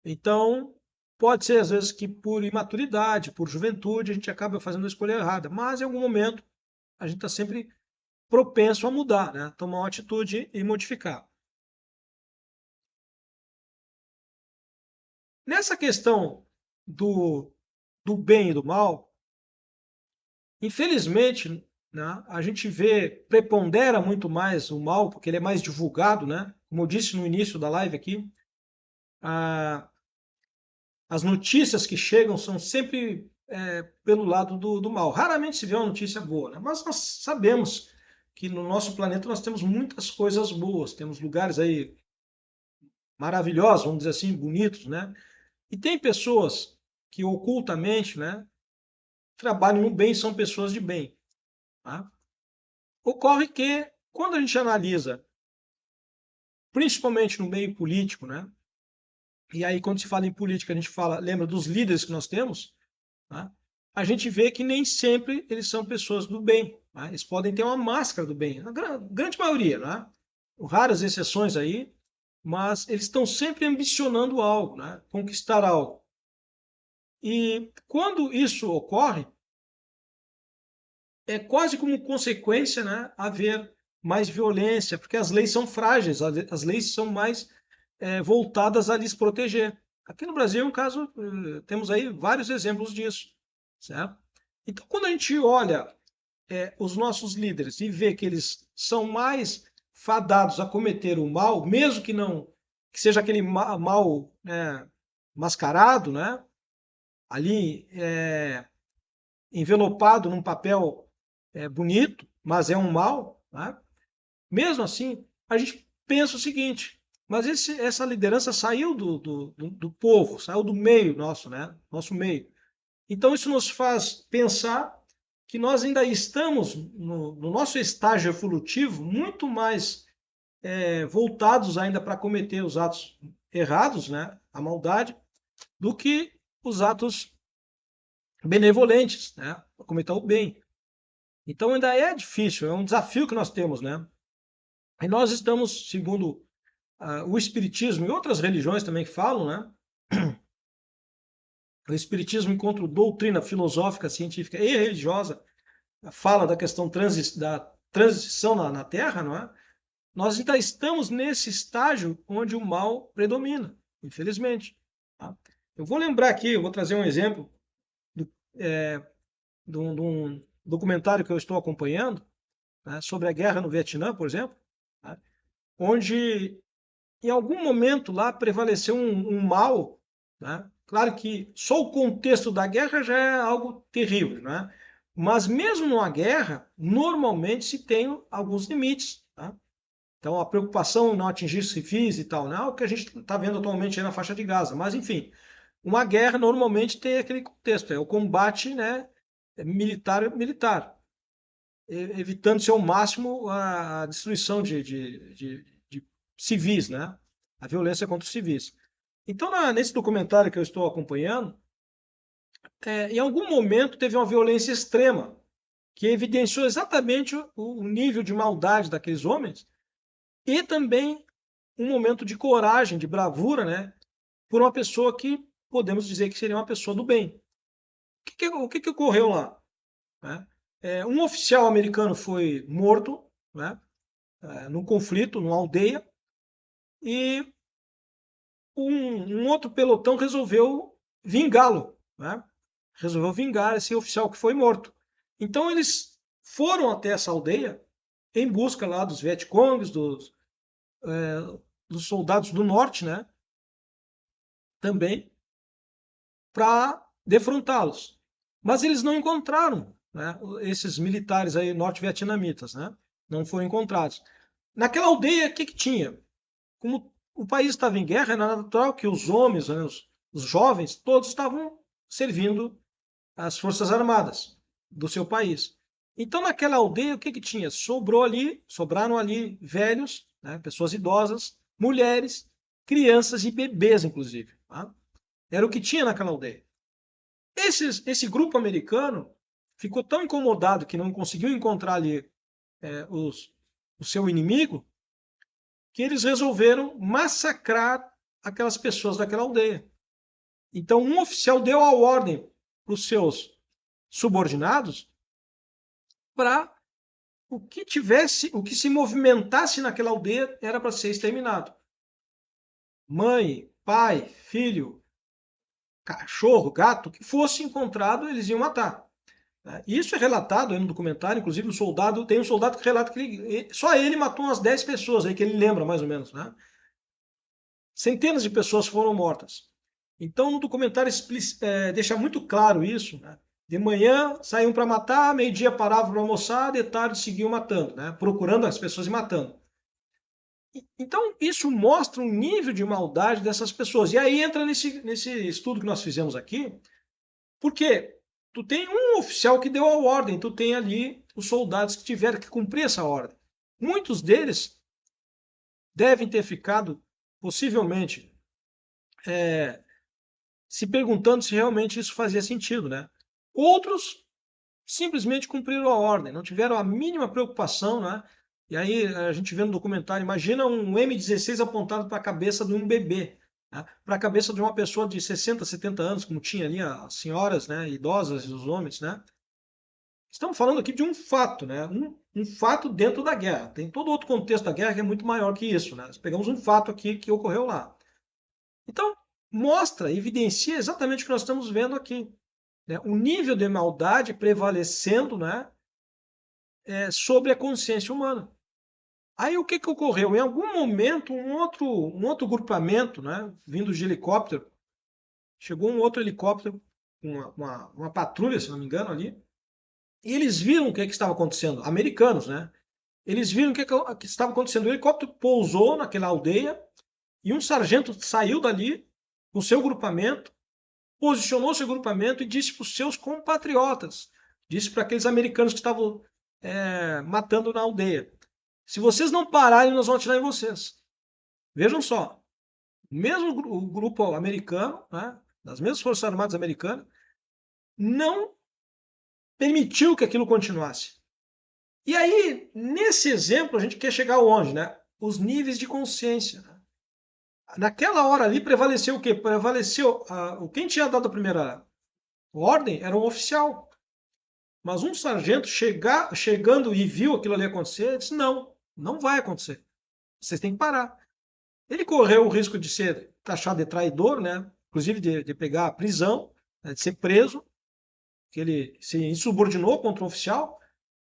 Então, pode ser às vezes que por imaturidade, por juventude, a gente acaba fazendo a escolha errada, mas em algum momento a gente está sempre propenso a mudar, né? Tomar uma atitude e modificar. Nessa questão do bem e do mal, infelizmente, né, a gente prepondera muito mais o mal, porque ele é mais divulgado, né? Como eu disse no início da live aqui, as notícias que chegam são sempre pelo lado do mal. Raramente se vê uma notícia boa, né? Mas nós sabemos que no nosso planeta nós temos muitas coisas boas, temos lugares aí maravilhosos, vamos dizer assim, bonitos, né? E tem pessoas que ocultamente, né, trabalham no bem, são pessoas de bem. Tá? Ocorre que, quando a gente analisa, principalmente no meio político, né, e aí quando se fala em política, a gente lembra dos líderes que nós temos, tá? A gente vê que nem sempre eles são pessoas do bem. Tá? Eles podem ter uma máscara do bem, a grande maioria, né? Raras exceções aí, mas eles estão sempre ambicionando algo, né? Conquistar algo. E quando isso ocorre, é quase como consequência, né, haver mais violência, porque as leis são frágeis, as leis são mais voltadas a lhes proteger. Aqui no Brasil, no caso, temos aí vários exemplos disso, certo? Então, quando a gente olha os nossos líderes e vê que eles são mais fadados a cometer o mal, mesmo que não que seja aquele mal mascarado, né? Ali envelopado num papel bonito, mas é um mal, né? Mesmo assim, a gente pensa o seguinte: mas essa liderança saiu do povo, saiu do meio nosso, né? Nosso meio. Então isso nos faz pensar que nós ainda estamos no nosso estágio evolutivo muito mais voltados ainda para cometer os atos errados, né? A maldade, do que os atos benevolentes, né? Para cometer o bem. Então ainda é difícil, é um desafio que nós temos, né? E nós estamos, segundo o Espiritismo e outras religiões também que falam, né? O Espiritismo, enquanto doutrina filosófica, científica e religiosa, fala da questão da transição na Terra, não é? Nós ainda estamos nesse estágio onde o mal predomina, infelizmente. Tá? Eu vou lembrar aqui, eu vou trazer um exemplo do, é, de um documentário que eu estou acompanhando, né, sobre a guerra no Vietnã, por exemplo, tá? Onde em algum momento lá prevaleceu um mal, né? Claro que só o contexto da guerra já é algo terrível, né? Mas mesmo numa guerra, normalmente se tem alguns limites, tá? Então a preocupação em não atingir civis e tal, não é o que a gente está vendo atualmente aí na faixa de Gaza, mas enfim, uma guerra normalmente tem aquele contexto, é o combate, né, militar, evitando-se ao máximo a destruição de civis, né? A violência contra os civis. Então, nesse documentário que eu estou acompanhando, em algum momento teve uma violência extrema, que evidenciou exatamente o nível de maldade daqueles homens, e também um momento de coragem, de bravura, né? Por uma pessoa que podemos dizer que seria uma pessoa do bem. O que ocorreu lá? Né? Um oficial americano foi morto, né? Num conflito, numa aldeia, e um outro pelotão resolveu vingá-lo, né? Resolveu vingar esse oficial que foi morto. Então eles foram até essa aldeia em busca lá dos Vietcongs, dos soldados do norte, né? Também para defrontá-los. Mas eles não encontraram, né? Esses militares aí norte-vietnamitas, né? Não foram encontrados. Naquela aldeia, o que tinha? Como o país estava em guerra, era natural que os homens, né, os jovens, todos estavam servindo as forças armadas do seu país. Então, naquela aldeia, o que tinha? Sobraram ali velhos, né, pessoas idosas, mulheres crianças e bebês, inclusive. Tá? Era o que tinha naquela aldeia. Esse grupo americano ficou tão incomodado que não conseguiu encontrar ali o seu inimigo, que eles resolveram massacrar aquelas pessoas daquela aldeia. Então, um oficial deu a ordem para os seus subordinados para o que se movimentasse naquela aldeia era para ser exterminado. Mãe, pai, filho, cachorro, gato, que fosse encontrado, eles iam matar. Isso é relatado no documentário, inclusive tem um soldado que relata que só ele matou umas 10 pessoas, aí que ele lembra mais ou menos. Né? Centenas de pessoas foram mortas. Então, no documentário deixa muito claro isso. Né? De manhã saíam para matar, meio-dia paravam para almoçar, de tarde seguiam matando, né? Procurando as pessoas e matando. Então, isso mostra um nível de maldade dessas pessoas. E aí entra nesse estudo que nós fizemos aqui, porque tu tem um oficial que deu a ordem, tu tem ali os soldados que tiveram que cumprir essa ordem. Muitos deles devem ter ficado, possivelmente, se perguntando se realmente isso fazia sentido, né? Outros simplesmente cumpriram a ordem, não tiveram a mínima preocupação, né? E aí a gente vê no documentário, imagina um M16 apontado para a cabeça de um bebê, né? Para a cabeça de uma pessoa de 60, 70 anos, como tinha ali as senhoras, né? Idosas e os homens, né? Estamos falando aqui de um fato, né? Um fato dentro da guerra. Tem todo outro contexto da guerra que é muito maior que isso, né? Nós pegamos um fato aqui que ocorreu lá. Então, mostra, evidencia exatamente o que nós estamos vendo aqui. Né? O nível de maldade prevalecendo, né? Sobre a consciência humana. Aí o que ocorreu? Em algum momento, um outro grupamento, né? Vindo de helicóptero, chegou um outro helicóptero, uma patrulha, se não me engano, ali, e eles viram o que estava acontecendo, americanos, né? Eles viram o que estava acontecendo. O helicóptero pousou naquela aldeia e um sargento saiu dali com seu grupamento, posicionou seu grupamento e disse para os seus compatriotas, disse para aqueles americanos que estavam matando na aldeia: se vocês não pararem, nós vamos atirar em vocês. Vejam só, mesmo o grupo americano, né, das mesmas Forças Armadas americanas, não permitiu que aquilo continuasse. E aí, nesse exemplo, a gente quer chegar aonde, né? Os níveis de consciência. Naquela hora ali prevaleceu o quê? Prevaleceu quem tinha dado a primeira ordem era um oficial. Mas um sargento chegando e viu aquilo ali acontecer, disse: não, não vai acontecer. Vocês têm que parar. Ele correu o risco de ser taxado de traidor, né? Inclusive de pegar a prisão, né? De ser preso, que ele se insubordinou contra um oficial.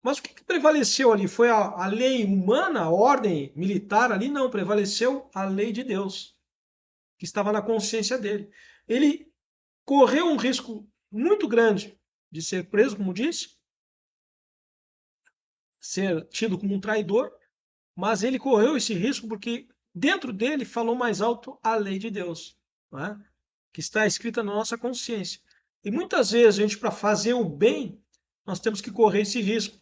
Mas o que prevaleceu ali? Foi a lei humana, a ordem militar ali? Não, prevaleceu a lei de Deus, que estava na consciência dele. Ele correu um risco muito grande de ser preso, como disse, ser tido como um traidor, mas ele correu esse risco porque dentro dele falou mais alto a lei de Deus, não é? Que está escrita na nossa consciência. E muitas vezes a gente, para fazer o bem, nós temos que correr esse risco.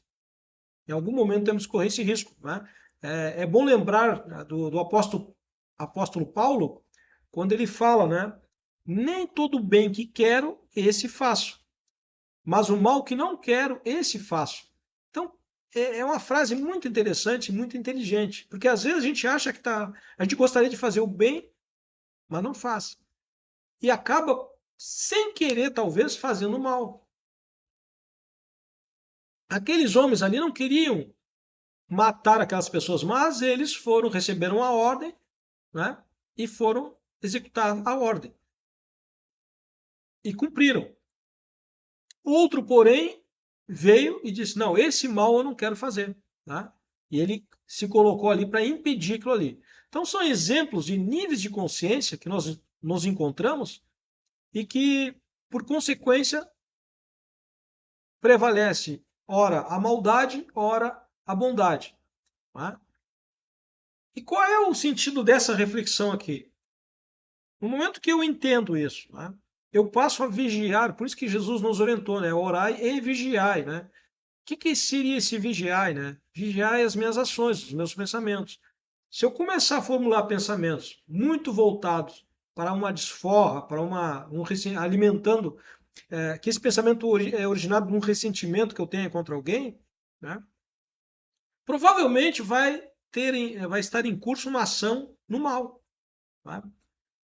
Em algum momento temos que correr esse risco. Né? É bom lembrar, né, do apóstolo Paulo, quando ele fala, né? Nem todo bem que quero, esse faço. Mas o mal que não quero, esse faço. Então, é uma frase muito interessante, muito inteligente. Porque às vezes a gente acha que a gente gostaria de fazer o bem, mas não faz. E acaba, sem querer, talvez, fazendo mal. Aqueles homens ali não queriam matar aquelas pessoas, mas eles receberam a ordem, né? E foram executar a ordem. E cumpriram. Outro, porém, veio e disse: não, esse mal eu não quero fazer. Tá? E ele se colocou ali para impedir aquilo ali. Então, são exemplos de níveis de consciência que nós nos encontramos e que, por consequência, prevalece, ora, a maldade, ora, a bondade. Tá? E qual é o sentido dessa reflexão aqui? No momento que eu entendo isso, né, eu passo a vigiar, por isso que Jesus nos orientou, né? Orai e vigiai, né? O que seria esse vigiai, né? Vigiai as minhas ações, os meus pensamentos. Se eu começar a formular pensamentos muito voltados para uma desforra, para alimentando, que esse pensamento é originado de um ressentimento que eu tenho contra alguém, né? Provavelmente vai estar em curso uma ação no mal. Tá?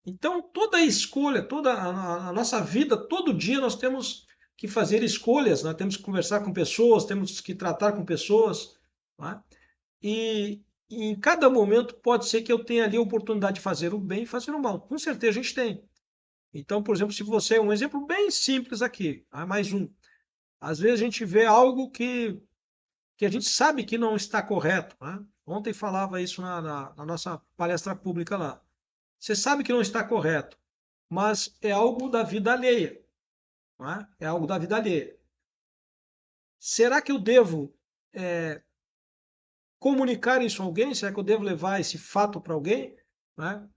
Então, toda a escolha, toda a nossa vida, todo dia nós temos que fazer escolhas, nós temos que conversar com pessoas, temos que tratar com pessoas. Tá? E em cada momento pode ser que eu tenha ali a oportunidade de fazer o bem e fazer o mal. Com certeza a gente tem. Então, por exemplo, se você, um exemplo bem simples aqui, mais um. Às vezes a gente vê algo que a gente sabe que não está correto. Né? Ontem falava isso na nossa palestra pública lá. Você sabe que não está correto, mas é algo da vida alheia. Não é? É algo da vida alheia. Será que eu devo comunicar isso a alguém? Será que eu devo levar esse fato para alguém? Não é?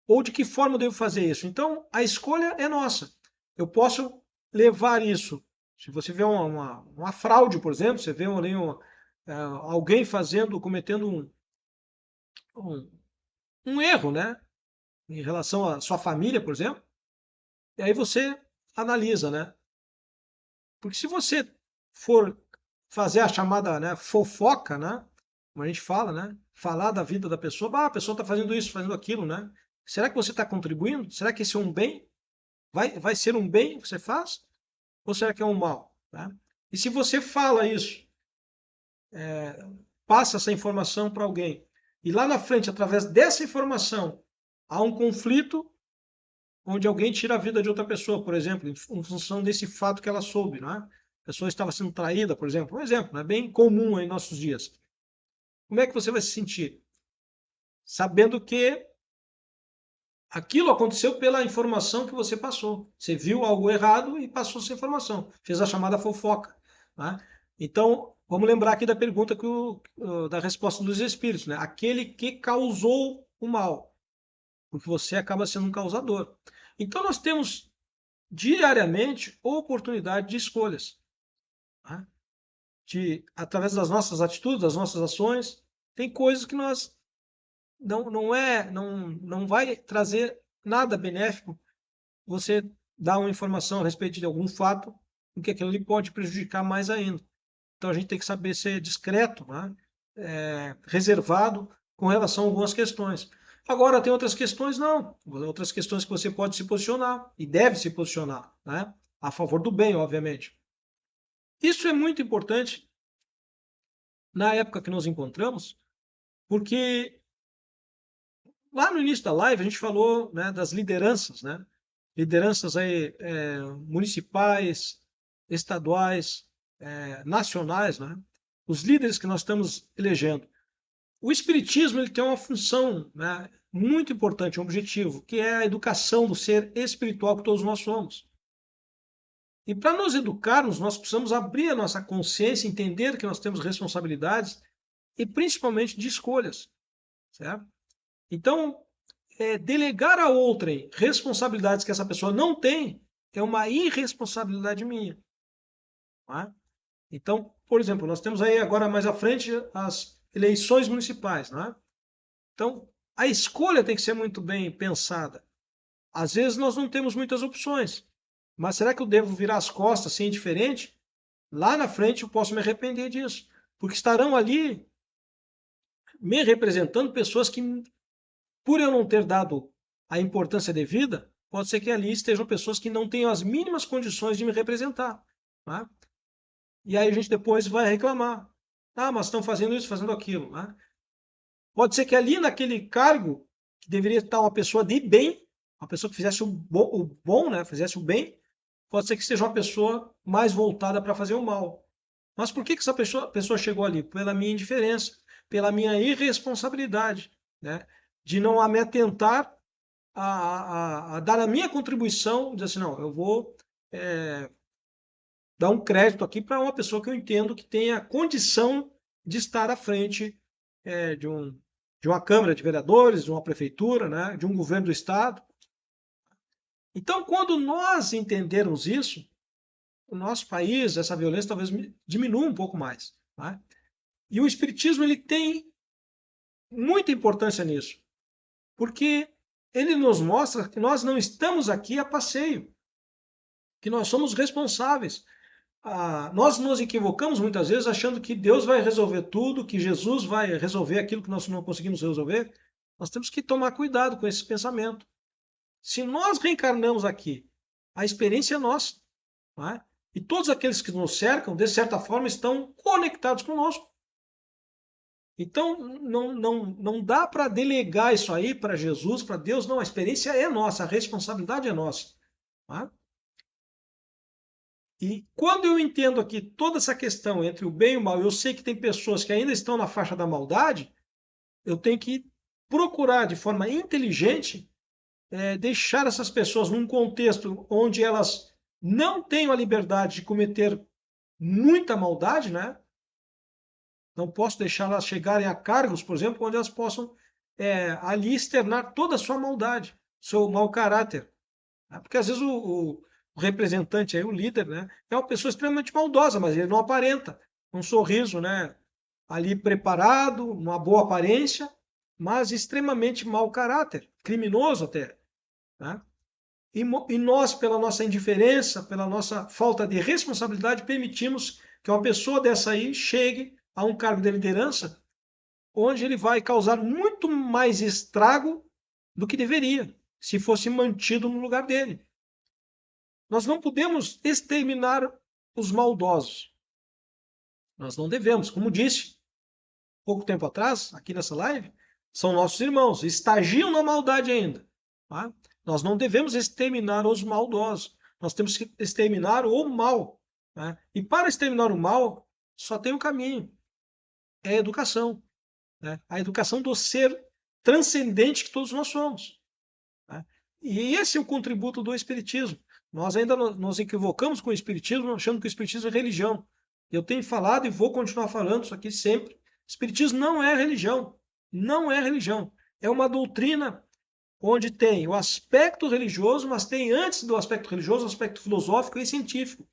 Ou de que forma eu devo fazer isso? Então, a escolha é nossa. Eu posso levar isso. Se você vê uma fraude, por exemplo, você vê ali alguém cometendo um, um erro, né? Em relação à sua família, por exemplo, e aí você analisa, né? Porque se você for fazer a chamada, né, fofoca, né? Como a gente fala, né? Falar da vida da pessoa, a pessoa está fazendo isso, fazendo aquilo, né? Será que você está contribuindo? Será que esse é um bem? Vai ser um bem que você faz? Ou será que é um mal? Tá? E se você fala isso, passa essa informação para alguém, e lá na frente, através dessa informação, há um conflito onde alguém tira a vida de outra pessoa, por exemplo, em função desse fato que ela soube, não é? A pessoa estava sendo traída, por exemplo. Um exemplo, é bem comum em nossos dias. Como é que você vai se sentir? Sabendo que aquilo aconteceu pela informação que você passou. Você viu algo errado e passou essa informação. Fez a chamada fofoca. Né? Então, vamos lembrar aqui da pergunta da resposta dos espíritos. Né? Aquele que causou o mal. Porque você acaba sendo um causador. Então, nós temos diariamente oportunidade de escolhas. Né? Através das nossas atitudes, das nossas ações, tem coisas que nós não vai trazer nada benéfico você dar uma informação a respeito de algum fato, porque aquilo ali pode prejudicar mais ainda. Então a gente tem que saber ser discreto, né? Reservado com relação a algumas questões. Agora, tem outras questões, não. Outras questões que você pode se posicionar e deve se posicionar, né? A favor do bem, obviamente. Isso é muito importante na época que nos encontramos, porque lá no início da live a gente falou, né, das lideranças, né? Lideranças aí, municipais, estaduais, nacionais, né? Os líderes que nós estamos elegendo. O Espiritismo ele tem uma função, né, muito importante, um objetivo, que é a educação do ser espiritual que todos nós somos. E para nos educarmos, nós precisamos abrir a nossa consciência, entender que nós temos responsabilidades e principalmente de escolhas, certo? Então, delegar a outrem responsabilidades que essa pessoa não tem é uma irresponsabilidade minha. Tá? Então, por exemplo, nós temos aí agora mais à frente as eleições municipais. Né? Então, a escolha tem que ser muito bem pensada. Às vezes nós não temos muitas opções, mas será que eu devo virar as costas, ser indiferente? Lá na frente eu posso me arrepender disso, porque estarão ali me representando pessoas que, por eu não ter dado a importância devida, pode ser que ali estejam pessoas que não tenham as mínimas condições de me representar. Né? E aí a gente depois vai reclamar. Ah, mas estão fazendo isso, fazendo aquilo. Né? Pode ser que ali naquele cargo, que deveria estar uma pessoa de bem, uma pessoa que fizesse o bom, né? Fizesse o bem, pode ser que seja uma pessoa mais voltada para fazer o mal. Mas por que essa pessoa chegou ali? Pela minha indiferença, pela minha irresponsabilidade, né? De não me atentar a dar a minha contribuição, dizer assim, não, eu vou dar um crédito aqui para uma pessoa que eu entendo que tenha condição de estar à frente de uma Câmara de Vereadores, de uma prefeitura, né, de um governo do Estado. Então, quando nós entendermos isso, o nosso país, essa violência talvez diminua um pouco mais. Né? E o Espiritismo ele tem muita importância nisso, porque ele nos mostra que nós não estamos aqui a passeio, que nós somos responsáveis. Nós nos equivocamos muitas vezes achando que Deus vai resolver tudo, que Jesus vai resolver aquilo que nós não conseguimos resolver. Nós temos que tomar cuidado com esse pensamento. Se nós reencarnamos aqui, a experiência é nossa, não é? E todos aqueles que nos cercam, de certa forma, estão conectados conosco. Então, não dá para delegar isso aí para Jesus, para Deus. Não, a experiência é nossa, a responsabilidade é nossa. Tá? E quando eu entendo aqui toda essa questão entre o bem e o mal, eu sei que tem pessoas que ainda estão na faixa da maldade, eu tenho que procurar de forma inteligente deixar essas pessoas num contexto onde elas não tenham a liberdade de cometer muita maldade, né? Não posso deixar elas chegarem a cargos, por exemplo, onde elas possam ali externar toda a sua maldade, seu mau caráter. Né? Porque às vezes o representante, aí, o líder, né, é uma pessoa extremamente maldosa, mas ele não aparenta. Um sorriso, né, ali preparado, uma boa aparência, mas extremamente mau caráter, criminoso até. Né? E nós, pela nossa indiferença, pela nossa falta de responsabilidade, permitimos que uma pessoa dessa aí chegue a um cargo de liderança onde ele vai causar muito mais estrago do que deveria, se fosse mantido no lugar dele. Nós não podemos exterminar os maldosos. Nós não devemos. Como disse pouco tempo atrás, aqui nessa live, são nossos irmãos, estagiam na maldade ainda. Tá? Nós não devemos exterminar os maldosos. Nós temos que exterminar o mal. Né? E para exterminar o mal, só tem um caminho. É a educação. Né? A educação do ser transcendente que todos nós somos. Né? E esse é o contributo do Espiritismo. Nós ainda nos equivocamos com o Espiritismo, achando que o Espiritismo é religião. Eu tenho falado e vou continuar falando isso aqui sempre. Espiritismo não é religião. Não é religião. É uma doutrina onde tem o aspecto religioso, mas tem antes do aspecto religioso o aspecto filosófico e científico.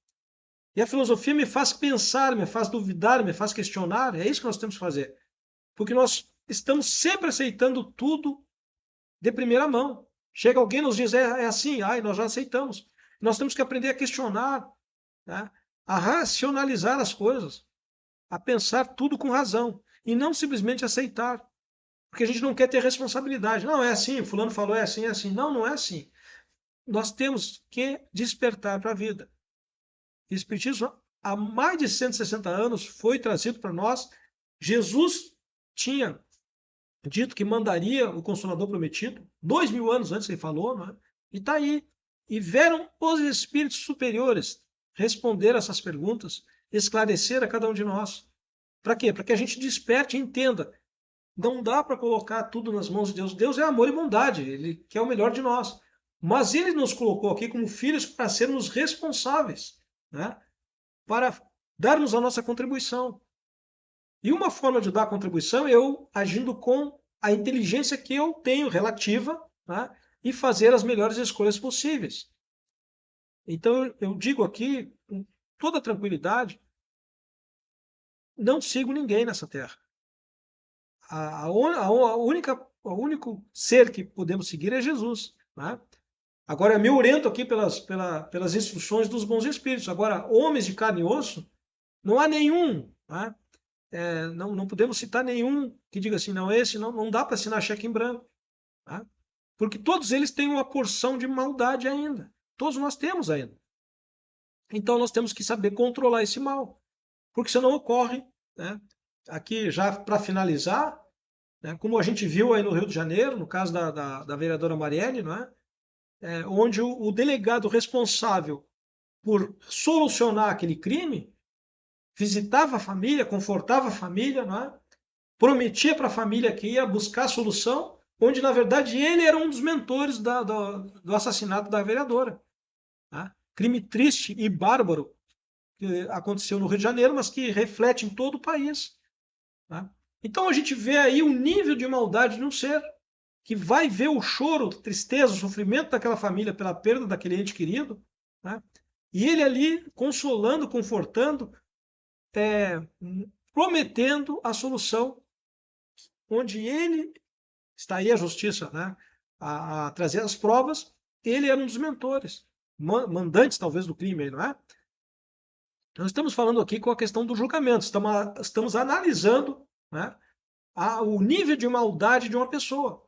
E a filosofia me faz pensar, me faz duvidar, me faz questionar. É isso que nós temos que fazer. Porque nós estamos sempre aceitando tudo de primeira mão. Chega alguém e nos diz, é assim, nós já aceitamos. Nós temos que aprender a questionar, né? A racionalizar as coisas, a pensar tudo com razão e não simplesmente aceitar. Porque a gente não quer ter responsabilidade. Não, é assim, fulano falou, é assim, é assim. Não, não é assim. Nós temos que despertar para a vida. O Espiritismo, há mais de 160 anos, foi trazido para nós. Jesus tinha dito que mandaria o Consolador prometido, 2000 anos antes ele falou, não é? E está aí. E vieram os espíritos superiores responder essas perguntas, esclarecer a cada um de nós. Para quê? Para que a gente desperte e entenda. Não dá para colocar tudo nas mãos de Deus. Deus é amor e bondade, Ele quer o melhor de nós. Mas Ele nos colocou aqui como filhos para sermos responsáveis, né? Para darmos a nossa contribuição. E uma forma de dar a contribuição é eu agindo com a inteligência que eu tenho relativa, tá? E fazer as melhores escolhas possíveis. Então eu digo aqui, com toda tranquilidade, não sigo ninguém nessa terra. O único ser que podemos seguir é Jesus. Né? Agora, eu me oriento aqui pelas instruções dos bons espíritos. Agora, homens de carne e osso, não há nenhum. Né? Não podemos citar nenhum que diga assim, não, esse não dá para assinar cheque em branco. Tá? Porque todos eles têm uma porção de maldade ainda. Todos nós temos ainda. Então nós temos que saber controlar esse mal. Porque senão ocorre, né? Aqui já para finalizar, né, como a gente viu aí no Rio de Janeiro, no caso da vereadora Marielle, não é? Onde o delegado responsável por solucionar aquele crime visitava a família, confortava a família, não é? Prometia para a família que ia buscar a solução, onde na verdade ele era um dos mentores do assassinato da vereadora. Tá? Crime triste e bárbaro que aconteceu no Rio de Janeiro, mas que reflete em todo o país. Tá? Então a gente vê aí o nível de maldade de um ser que vai ver o choro, a tristeza, o sofrimento daquela família pela perda daquele ente querido, tá? E ele ali consolando, confortando, prometendo a solução onde ele, está aí a justiça, né, a trazer as provas, ele era um dos mentores, mandantes talvez do crime, não é? Nós estamos falando aqui com a questão do julgamento, estamos analisando, né, o nível de maldade de uma pessoa.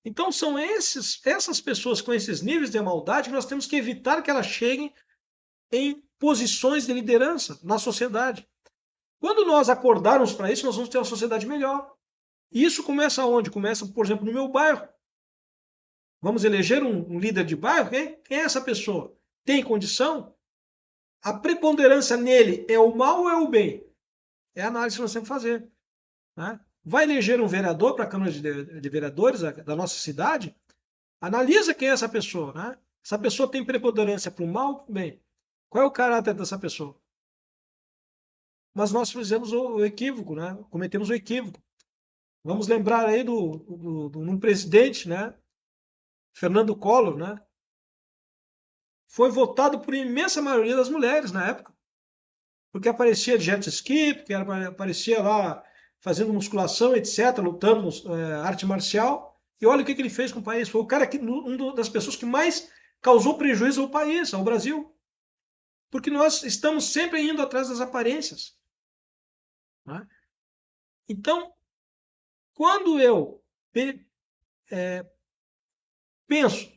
Então são essas pessoas com esses níveis de maldade que nós temos que evitar que elas cheguem em posições de liderança na sociedade. Quando nós acordarmos para isso, nós vamos ter uma sociedade melhor. E isso começa onde? Começa, por exemplo, no meu bairro. Vamos eleger um líder de bairro? Quem é essa pessoa? Tem condição? A preponderância nele é o mal ou é o bem? É a análise que nós temos que fazer. Né? Vai eleger um vereador para a Câmara de Vereadores da nossa cidade? Analisa quem é essa pessoa. Né? Essa pessoa tem preponderância para o mal ou para o bem? Qual é o caráter dessa pessoa? Mas nós fizemos o equívoco, né? Cometemos o equívoco. Vamos lembrar aí de um presidente, né? Fernando Collor, né? Foi votado por imensa maioria das mulheres na época, porque aparecia de jet ski, porque aparecia lá fazendo musculação, etc., lutando arte marcial. E olha o que ele fez com o país. Foi o cara uma das pessoas que mais causou prejuízo ao país, ao Brasil. Porque nós estamos sempre indo atrás das aparências. Né? Então, quando eu penso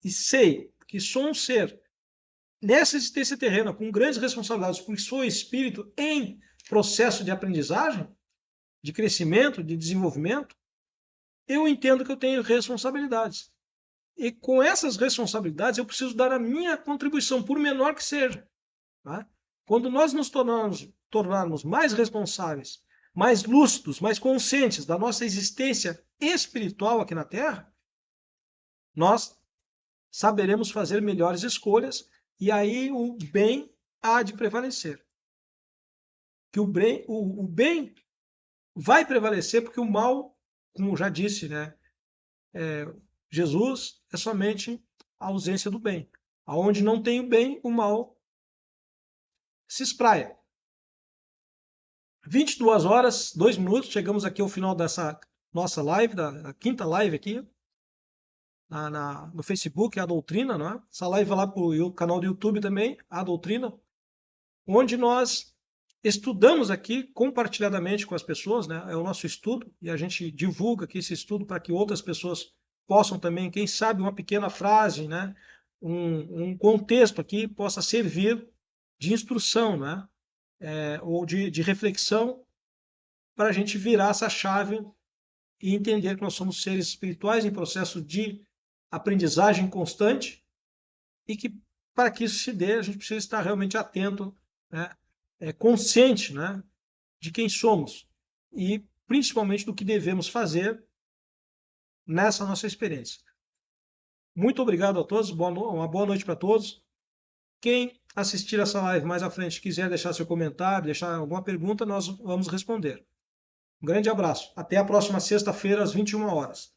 e sei que sou um ser nessa existência terrena com grandes responsabilidades, porque sou espírito em processo de aprendizagem, de crescimento, de desenvolvimento, eu entendo que eu tenho responsabilidades. E com essas responsabilidades eu preciso dar a minha contribuição, por menor que seja. Tá? Quando nós nos tornarmos mais responsáveis, mais lúcidos, mais conscientes da nossa existência espiritual aqui na Terra, nós saberemos fazer melhores escolhas e aí o bem há de prevalecer. Que o bem vai prevalecer porque o mal, como já disse, né, Jesus é somente a ausência do bem. Aonde não tem o bem, o mal se espraia. 22 horas, 2 minutos, chegamos aqui ao final dessa nossa live, da quinta live aqui, no Facebook, A Doutrina, né? Essa live vai lá para o canal do YouTube também, A Doutrina, onde nós estudamos aqui compartilhadamente com as pessoas, né? É o nosso estudo, e a gente divulga aqui esse estudo para que outras pessoas possam também, quem sabe, uma pequena frase, né? Um contexto aqui possa servir de instrução, né? Ou de reflexão para a gente virar essa chave e entender que nós somos seres espirituais em processo de aprendizagem constante e que para que isso se dê a gente precisa estar realmente atento, né? Consciente, né? De quem somos e principalmente do que devemos fazer nessa nossa experiência. Muito obrigado a todos, uma boa noite para todos. Quem assistir essa live mais à frente quiser deixar seu comentário, deixar alguma pergunta, nós vamos responder. Um grande abraço. Até a próxima sexta-feira, às 21 horas.